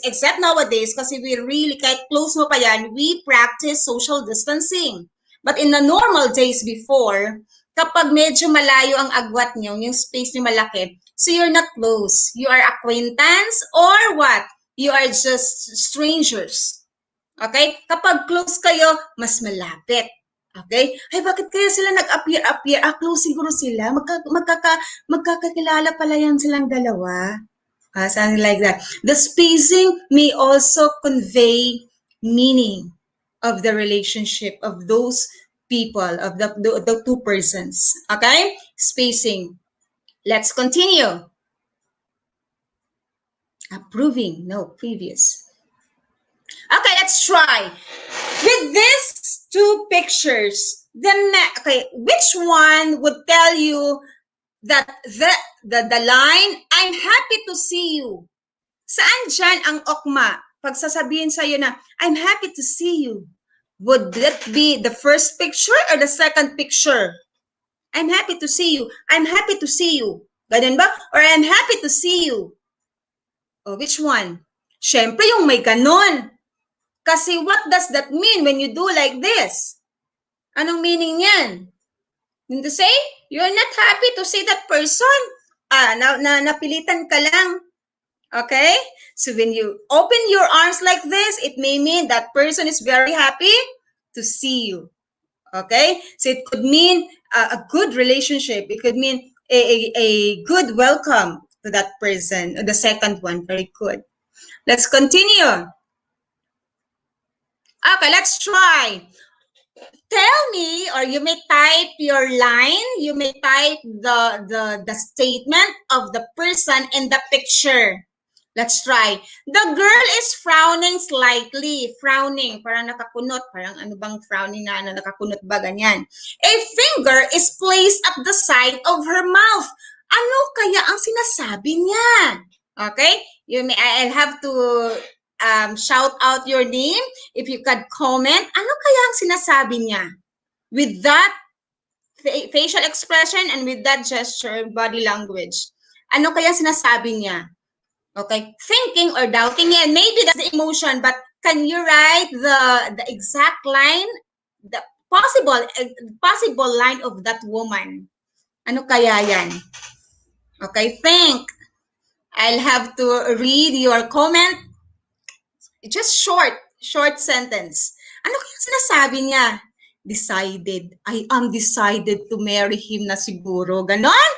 except nowadays, kasi we really, kahit close mo pa yan, we practice social distancing. But in the normal days before, kapag medyo malayo ang agwat nyo, yung space nyo malaki, so you're not close. You are acquaintance or what? You are just strangers. Okay? Kapag close kayo, mas malapit. Okay? Ay, bakit kaya sila nag-appear? Close siguro sila. Magkakakilala pala yan silang dalawa. Something like that. The spacing may also convey meaning of the relationship of those people, of the two persons. Okay? Spacing. Let's continue. Approving, no, previous. Okay, let's try. With these two pictures, which one would tell you that the line, I'm happy to see you? Saan dyan ang okma? Pag sasabihin sa'yo na, I'm happy to see you. Would that be the first picture or the second picture? I'm happy to see you. I'm happy to see you. Ganun ba? Or I'm happy to see you. Oh, which one? Siyempre yung may ganon. Kasi what does that mean when you do like this? Anong meaning niyan? Mean to say, you're not happy to see that person. Napilitan ka lang. Okay? So when you open your arms like this, it may mean that person is very happy to see you. Okay? So it could mean a good relationship. It could mean a good welcome to that person. The second one, very good. Let's continue. Okay, let's try. Tell me, or you may type your line, you may type the statement of the person in the picture. Let's try. The girl is frowning slightly. Frowning, parang nakakunot. Parang ano bang frowning na nakakunot ba ganyan? A finger is placed at the side of her mouth. Ano kaya ang sinasabi niya? Okay? I'll have to shout out your name. If you could comment, ano kaya ang sinasabi niya? With that facial expression and with that gesture, body language. Ano kaya sinasabi niya? Okay, thinking or doubting it. Maybe that's the emotion, but can you write the exact line, the possible line of that woman? Ano kaya yan? Okay, think. I'll have to read your comment. Just short sentence. Ano kaya sinasabi niya? Decided. I am decided to marry him na siguro. Ganon?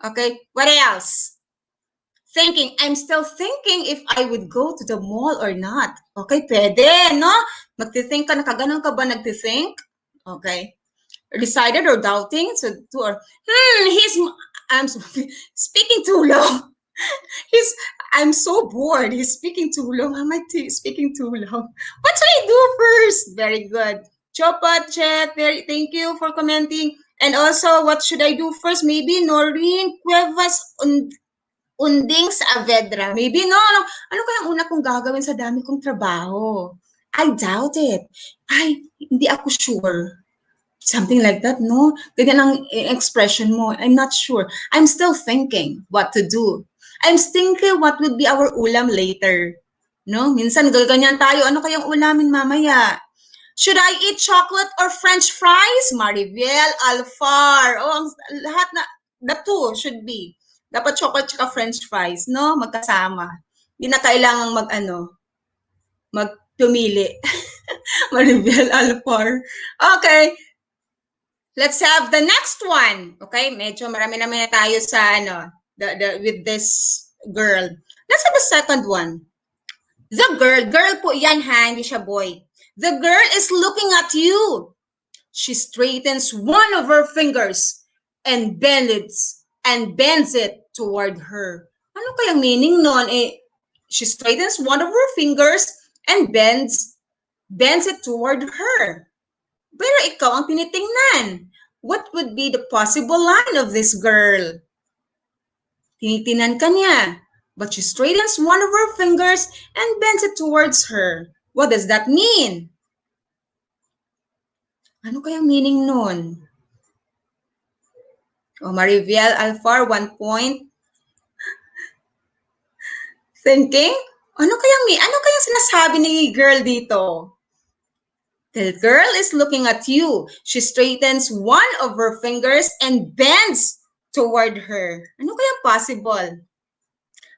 Okay, what else? Thinking. I'm still thinking if I would go to the mall or not. Okay, pwede, no? Magti-think ka, nakaganon ka ba nagti-think? Okay. Decided or doubting? So, I'm speaking too long. I'm so bored. He's speaking too long. Am I speaking too long? What should I do first? Very good. Chopa, check. Thank you for commenting. And also, what should I do first? Maybe Noreen Cuevas Unding Saavedra. Maybe, no. Ano kaya una kong gagawin sa dami kong trabaho? I doubt it. Hindi ako sure. Something like that, no? Ganyan ang expression mo. I'm not sure. I'm still thinking what to do. I'm thinking what would be our ulam later. No? Minsan gaganyan tayo, ano kayang ulamin mamaya? Should I eat chocolate or French fries? Maribel, Alfar. Oh, lahat na, the two should be. Dapat chocolate tsaka French fries, no? Magkasama. Hindi na kailangang magpumili. Maribel, Alfar. Okay. Let's have the next one. Okay, medyo marami naman na tayo sa with this girl. Let's have a second one. The girl po yan ha, hindi siya boy. The girl is looking at you. She straightens one of her fingers and bends it toward her. Ano kayang meaning nun? She straightens one of her fingers and bends it toward her. Pero ikaw ang tinitingnan. What would be the possible line of this girl? Tinitingnan ka niya. But she straightens one of her fingers and bends it towards her. What does that mean? Ano kayang meaning nun? Oh, Mariviel Alfar, 1 point. Thinking? Ano kayang sinasabi ni girl dito? The girl is looking at you. She straightens one of her fingers and bends toward her. Ano kayang possible?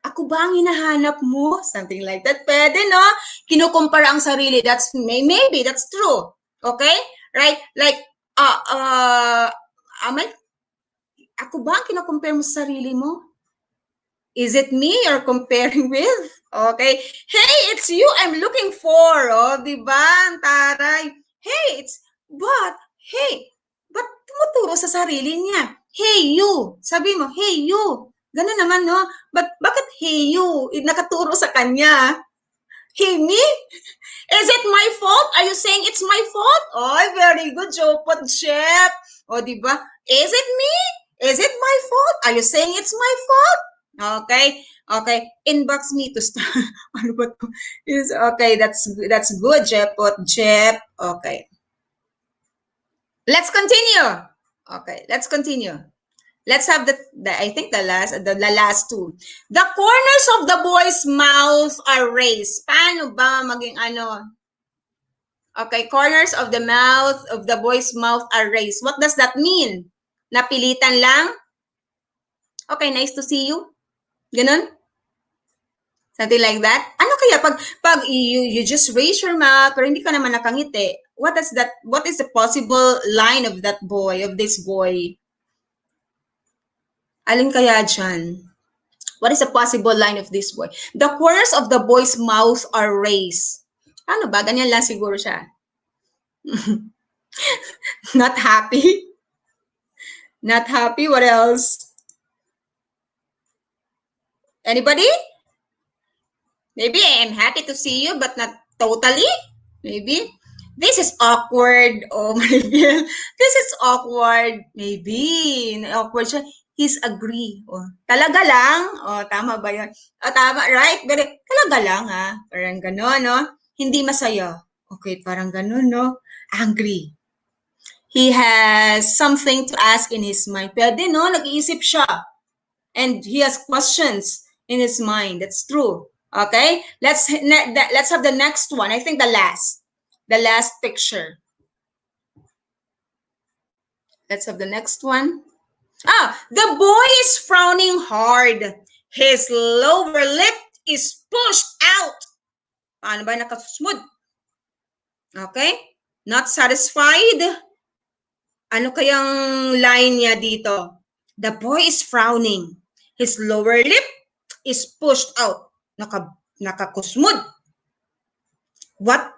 Ako ba ang hinahanap mo? Something like that. Pwede, no? Kinukumpara ang sarili. Maybe that's true. Okay? Right? Like, ako ba ang kinukumpare mo sa sarili mo? Is it me you're comparing with? Okay? Hey, it's you I'm looking for. Oh, diba? Ang taray. Hey, ba't tumuturo sa sarili niya? Hey, you. Sabi mo, hey, you. Ganun naman, no? Bakit hey, you? Nakaturo sa kanya. Hey, me? Is it my fault? Are you saying it's my fault? Oh, very good, Jopot Chef. O, diba? Is it me? Is it my fault? Are you saying it's my fault? Okay. Inbox me to start. Ano ba to? Okay, that's good, Jepot. Jep. Okay. Let's continue. Okay, let's continue. Let's have I think the last two. The corners of the boy's mouth are raised. Paano ba maging ano? Okay, corners of the boy's mouth are raised. What does that mean? Napilitan lang? Okay, nice to see you. Ganun? Something like that? Ano kaya pag you just raise your mouth pero hindi ka naman nakangiti? What is the possible line of this boy? Alin kaya dyan? What is the possible line of this boy? The corners of the boy's mouth are raised. Ano ba? Ganyan lang siguro siya. Not happy? Not happy? What else? Anybody? Maybe I am happy to see you, but not totally. Maybe. This is awkward. Oh my God. This is awkward. Maybe. Awkward siya. He's agree. Oh, talaga lang? Oh, tama ba yun? Oh, tama, right? Pero, talaga lang, ha? Parang gano'n, no? Hindi masaya. Okay, parang gano'n, no? Angry. He has something to ask in his mind. Pwede, no? Nag-iisip siya. And he has questions in his mind. That's true. Okay? Let's have the next one. I think the last picture. Let's have the next one. The boy is frowning hard. His lower lip is pushed out. Paano ba nakasusmod? Okay? Not satisfied. Ano kayang line niya dito? The boy is frowning. His lower lip is pushed out. Nakakusmod. What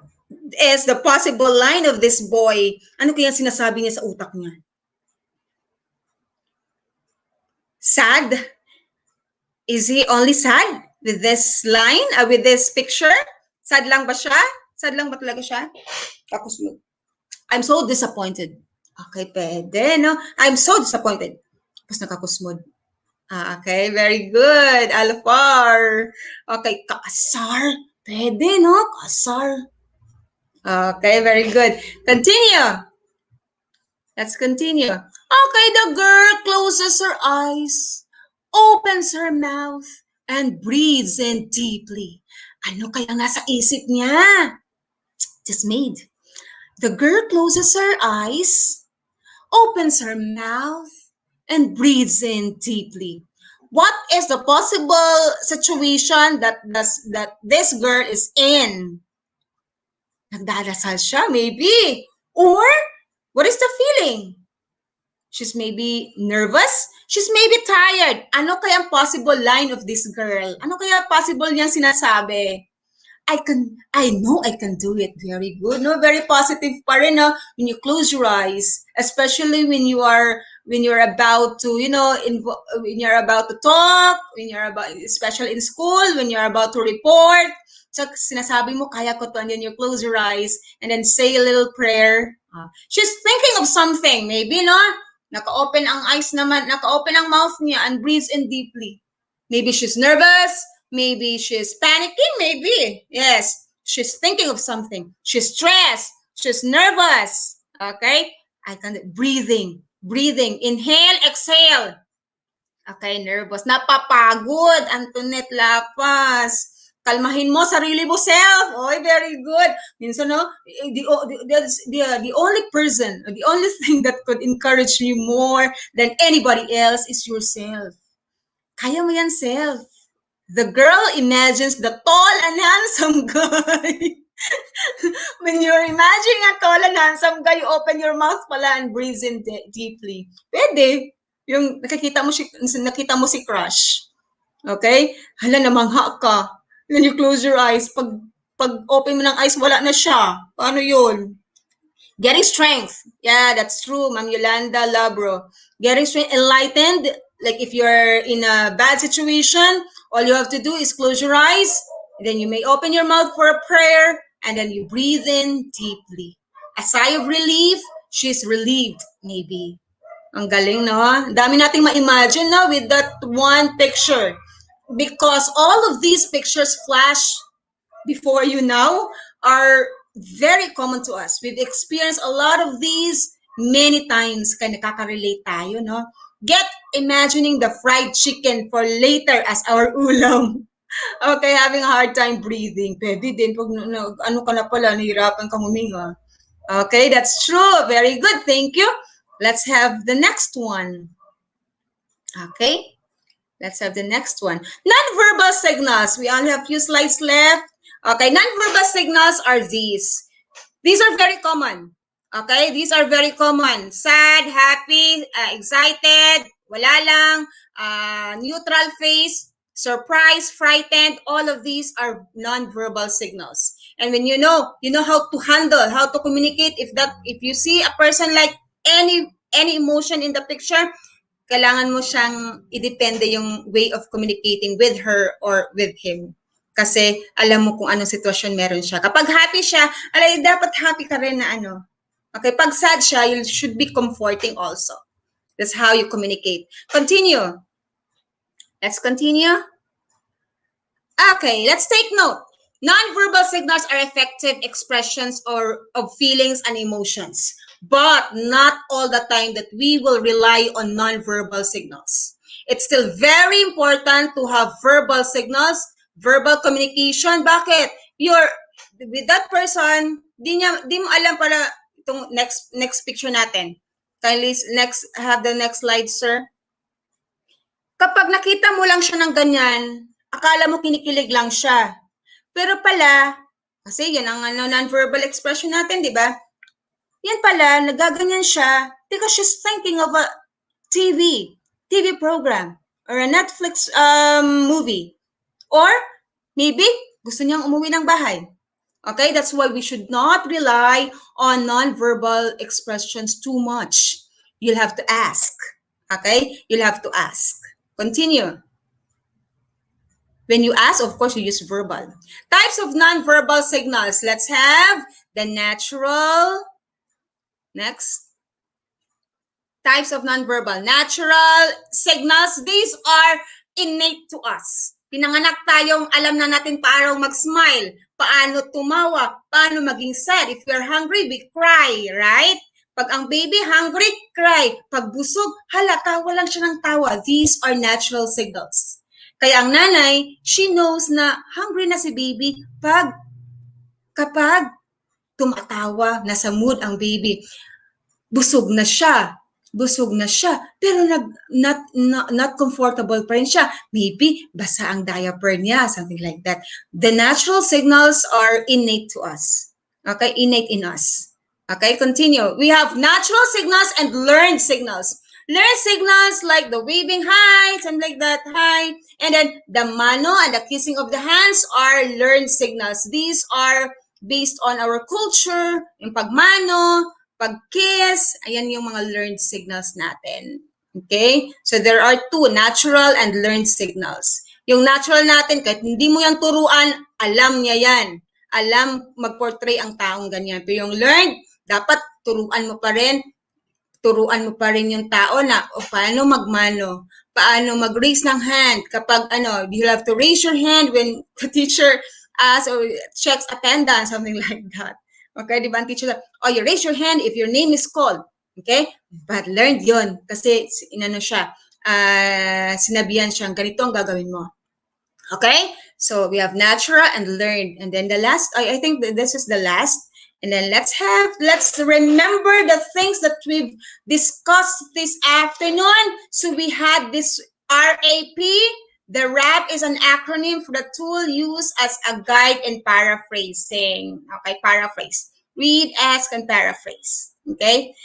is the possible line of this boy? Ano kayang sinasabi niya sa utak niya? Sad? Is he only sad with this line, with this picture? Sad lang ba siya? Sad lang ba talaga siya? Tapos, I'm so disappointed. Okay, pwede, no? I'm so disappointed. Tapos nakakusmod. Okay, very good. Alfar. Okay, kaasar. Pwede, no? Kaasar. Okay, very good. Continue. Let's continue. Okay, the girl closes her eyes, opens her mouth, and breathes in deeply. Ano kayang nasa isip niya? Dismayed. The girl closes her eyes, opens her mouth, and breathes in deeply. What is the possible situation that this girl is in? Nagdarasal siya, maybe. Or, what is the feeling? She's maybe nervous. She's maybe tired. Ano kaya ang possible line of this girl? Ano kaya possible niyang sinasabi? I know I can do it. Very good. No, very positive pa rin, no? When you close your eyes, especially when you're about to, when you're about to talk, especially in school, when you're about to report. So, sinasabi mo, kaya ko to, and then you close your eyes, and then say a little prayer. She's thinking of something, maybe, no? Naka-open ang eyes naman, naka-open ang mouth niya, and breathes in deeply. Maybe she's nervous, maybe she's panicking, maybe. Yes, she's thinking of something. She's stressed, she's nervous. Okay? Breathing. Inhale, exhale. Okay, nervous. Napapagod, Antoinette Lapas. Kalmahin mo sarili mo self. Oy, very good. Minsan, no, the only person, the only thing that could encourage you more than anybody else is yourself. Kaya mo yan, self. The girl imagines the tall and handsome guy. When you're imagining a tall and handsome guy, you open your mouth pala and breathe in deeply. Pwede. Yung nakita mo si crush. Okay? Hala, namangha ka. Then you close your eyes. Pag open mo ng eyes, wala na siya. Paano yun? Getting strength. Yeah, that's true, Ma'am Yolanda Labro. Getting strength, enlightened. Like if you're in a bad situation, all you have to do is close your eyes. And then you may open your mouth for a prayer. And then you breathe in deeply. A sigh of relief. She's relieved, maybe. Ang galing, no? Dami nating ma-imagine, no? With that one picture. Because all of these pictures flash before you now are very common to us. We've experienced a lot of these many times. Kaya nakaka-relate tayo, no? Get imagining the fried chicken for later as our ulam. Okay, having a hard time breathing. Pwede din pag ano ka na pala, nahirapan kang huminga. Okay, that's true. Very good. Thank you. Let's have the next one. Okay, let's have the next one. Non-verbal signals. We only have a few slides left. Okay, non-verbal signals are these. These are very common. Okay, these are very common. Sad, happy, excited, wala lang, neutral face, surprised, frightened. All of these are non-verbal signals. And when you know how to handle, how to communicate. If you see a person like any emotion in the picture, kailangan mo siyang idepende yung way of communicating with her or with him. Kasi alam mo kung anong sitwasyon meron siya. Kapag happy siya, dapat happy ka rin na ano. Okay, pag sad siya, you should be comforting also. That's how you communicate. Continue. Let's continue. Okay, let's take note. Non-verbal signals are effective expressions of feelings and emotions, but not all the time that we will rely on non-verbal signals. It's still very important to have verbal signals, verbal communication. Bakit? You're with that person, di mo alam pala itong next picture natin. Kindly have the next slide, sir. Kapag nakita mo lang siya ng ganyan, akala mo kinikilig lang siya. Pero pala, kasi yan ang non-verbal expression natin, di ba? Yan pala, nagaganyan siya because she's thinking of a TV program or a Netflix movie. Or maybe gusto niyang umuwi ng bahay. Okay, that's why we should not rely on non-verbal expressions too much. You'll have to ask. Okay, you'll have to ask. Continue. When you ask, of course, you use verbal. Types of non-verbal signals. Let's have the natural. Next. Types of non-verbal. Natural signals. These are innate to us. Pinanganak tayong alam na natin paano mag-smile, paano tumawa, paano maging sad. If we're hungry, we cry, right? Pag ang baby hungry, cry. Pag busog, hala, tawa lang siya ng tawa. These are natural signals. Kaya ang nanay, she knows na hungry na si baby kapag tumatawa, nasa mood ang baby. Busog na siya. Busog na siya. Pero not comfortable pa rin siya. Maybe basa ang diaper niya, something like that. The natural signals are innate to us. Okay, innate in us. Okay, continue. We have natural signals and learned signals. Learned signals like the waving hi, something like that, hi. And then the mano and the kissing of the hands are learned signals. These are based on our culture, yung pagmano, pag-kiss, ayan yung mga learned signals natin. Okay? So there are two, natural and learned signals. Yung natural natin, kahit hindi mo yung turuan, alam niya yan. Alam mag-portray ang taong ganyan. Pero yung learned, dapat turuan mo pa rin yung tao na paano magmano, paano mag-raise ng hand kapag you have to raise your hand when the teacher asks or checks attendance, something like that. Okay, di ba ang teacher sabi, you raise your hand if your name is called. Okay? But learned yun kasi sinabihan siyang ganito ang gagawin mo. Okay? So we have natural and learned. And then the last, I think this is the last. And then let's remember the things that we've discussed this afternoon. So we had this RAP. The RAP is an acronym for the tool used as a guide in paraphrasing. Okay, paraphrase. Read, ask, and paraphrase. Okay?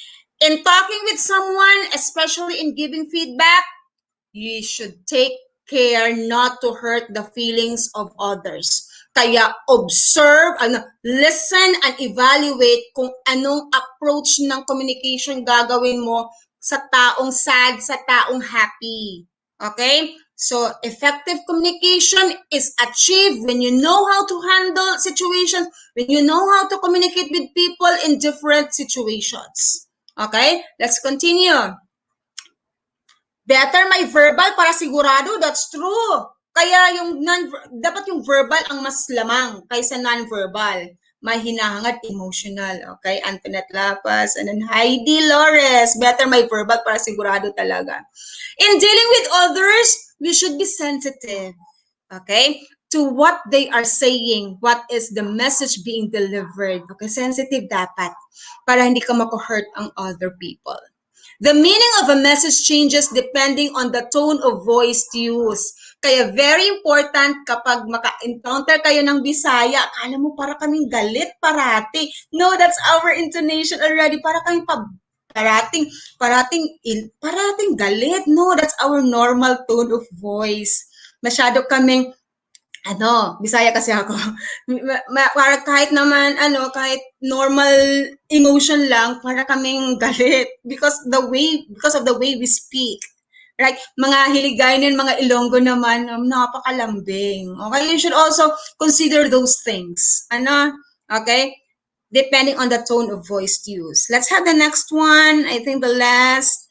In talking with someone, especially in giving feedback, you should take care not to hurt the feelings of others. Kaya observe, listen and evaluate kung anong approach ng communication gagawin mo sa taong sad, sa taong happy. Okay? So, effective communication is achieved when you know how to handle situations, when you know how to communicate with people in different situations. Okay? Let's continue. Better may verbal para sigurado, that's true. Kaya dapat yung verbal ang mas lamang kaysa non-verbal. May hinahangad emotional. Okay? Antoinette Lapas and then Heidi Lores. Better may verbal para sigurado talaga. In dealing with others, we should be sensitive. Okay? To what they are saying. What is the message being delivered. Okay? Sensitive dapat. Para hindi ka mako-hurt ang other people. The meaning of a message changes depending on the tone of voice used. Kaya very important kapag maka-encounter kayo ng Bisaya, akala mo para kaming galit parati. No, that's our intonation already. Para kaming parating galit. No, that's our normal tone of voice. Masyado kaming Bisaya kasi ako. Para kahit naman, kahit normal emotion lang, para kaming galit because of the way we speak. Right? Mga Hiligayanin, mga Ilonggo naman, napakalambing. Okay? You should also consider those things. Okay? Depending on the tone of voice used. Let's have the next one. I think the last.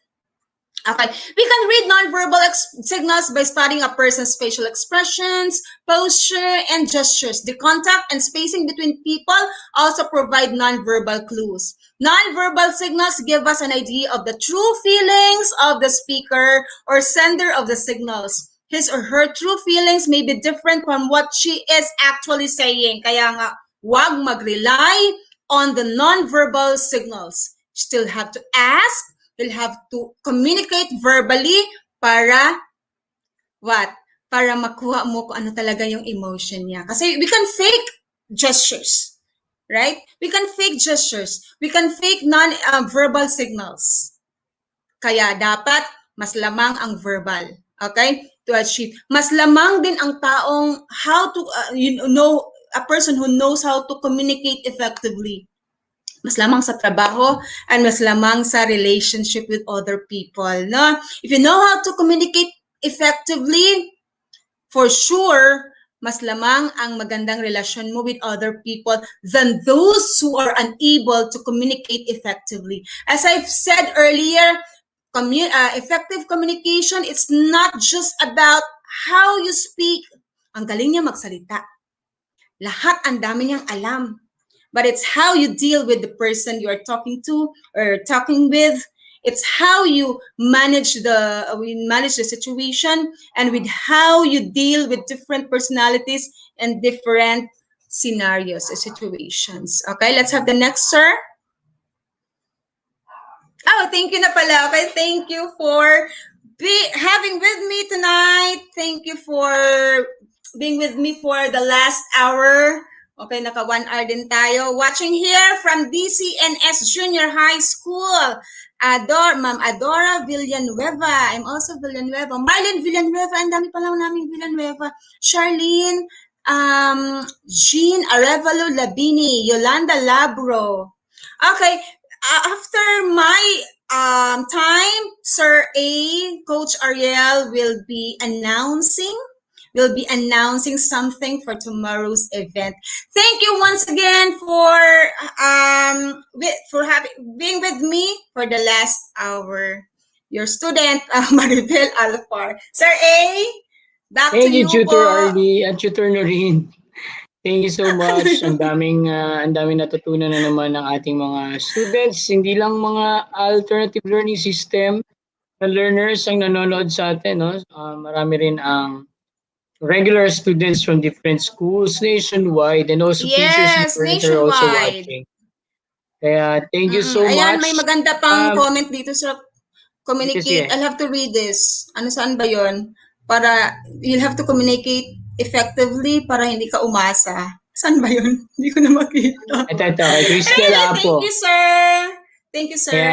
Okay, we can read nonverbal signals by studying a person's facial expressions, posture, and gestures. The contact and spacing between people also provide nonverbal clues. Nonverbal signals give us an idea of the true feelings of the speaker or sender of the signals. His or her true feelings may be different from what she is actually saying. Kaya nga, wag mag-rely on the nonverbal signals. Still have to ask. You'll have to communicate verbally para what? Para makuha mo kung ano talaga yung emotion niya. Kasi we can fake gestures. Right? We can fake gestures. We can fake non-verbal signals. Kaya dapat mas lamang ang verbal. Okay? To achieve. Mas lamang din ang taong a person who knows how to communicate effectively. Mas lamang sa trabaho and mas lamang sa relationship with other people. No? If you know how to communicate effectively, for sure, mas lamang ang magandang relasyon mo with other people than those who are unable to communicate effectively. As I've said earlier, effective communication, it's not just about how you speak. Ang galing niya magsalita. Lahat ang dami niyang alam. But it's how you deal with the person you are talking to or talking with. It's how you manage the situation, and with how you deal with different personalities and different scenarios and situations. Okay, let's have the next, sir. Oh, thank you na pala. Okay, thank you for having with me tonight. Thank you for being with me for the last hour. Okay, naka 1 hour din tayo. Watching here from DCNS Junior High School. Ma'am Adora Villanueva. I'm also Villanueva. Marlene Villanueva. Ang dami pala naming Villanueva. Charlene, Jean Arevalo Labini. Yolanda Labro. Okay, after my time, Sir A, Coach Ariel will be announcing something for tomorrow's event. Thank you once again for being with me for the last hour. Your student, Maribel Alfar. Sir A, back to Thank you, you Tutor po. Arlie at Tutor Noreen. Thank you so much. Ang daming natutunan na naman ng ating mga students. Hindi lang mga alternative learning system na learners ang nanonood sa atin, no? Marami rin ang regular students from different schools nationwide, and also teachers and Yes, parents are also nationwide. watching. Kaya thank you so Ayan, much. may maganda pang comment dito sa communicate. Sige. I'll have to read this. Saan ba yon? Para, you'll have to communicate effectively para hindi ka umasa. Saan ba yun? Hindi ko na makita. Ito, kay Crystal Apo. Thank you, sir. Thank you, sir.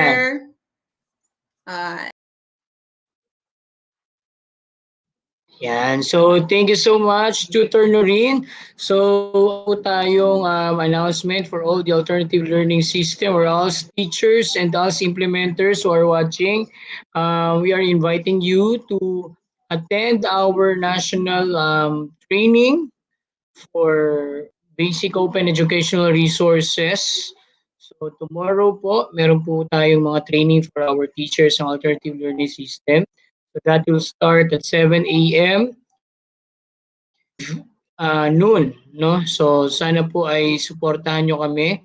Yan. So, thank you so much, Tutor Noreen. So, tayong announcement for all the alternative learning system or all teachers and us implementers who are watching. We are inviting you to attend our national training for basic open educational resources. So, tomorrow po, meron po tayong mga training for our teachers ng alternative learning system. So that will start at 7 a.m. Noon, no? So sana po ay suportahan nyo kami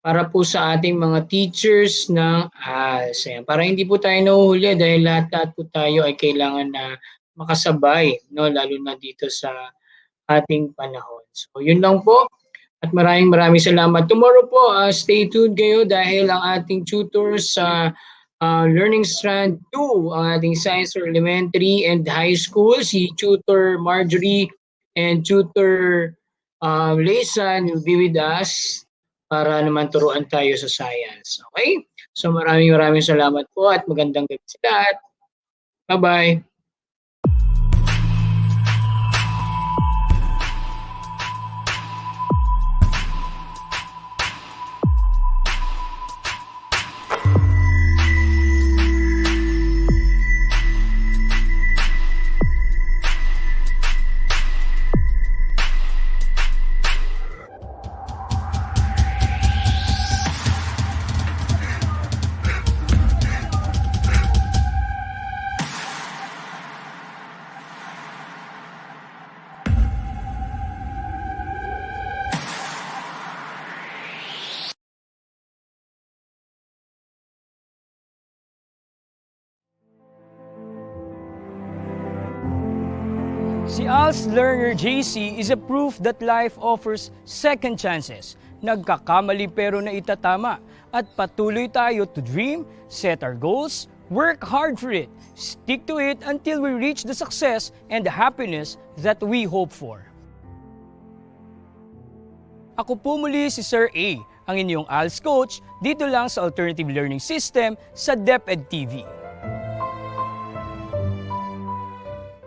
para po sa ating mga teachers ng AS. Para hindi po tayo nahuhuli dahil lahat po tayo ay kailangan na makasabay, no? Lalo na dito sa ating panahon. So yun lang po. At maraming salamat. Tomorrow po, stay tuned kayo dahil ang ating tutors sa Learning Strand 2, ang ating science for elementary and high school, si Tutor Marjorie and Tutor Laysan will be with us para naman turuan tayo sa science. Okay? So maraming salamat po at magandang gabi sa lahat. Bye-bye! Si ALS Learner JC is a proof that life offers second chances. Nagkakamali pero naitatama at patuloy tayo to dream, set our goals, work hard for it, stick to it until we reach the success and the happiness that we hope for. Ako po muli si Sir A, ang inyong ALS coach dito lang sa Alternative Learning System sa DepEd TV.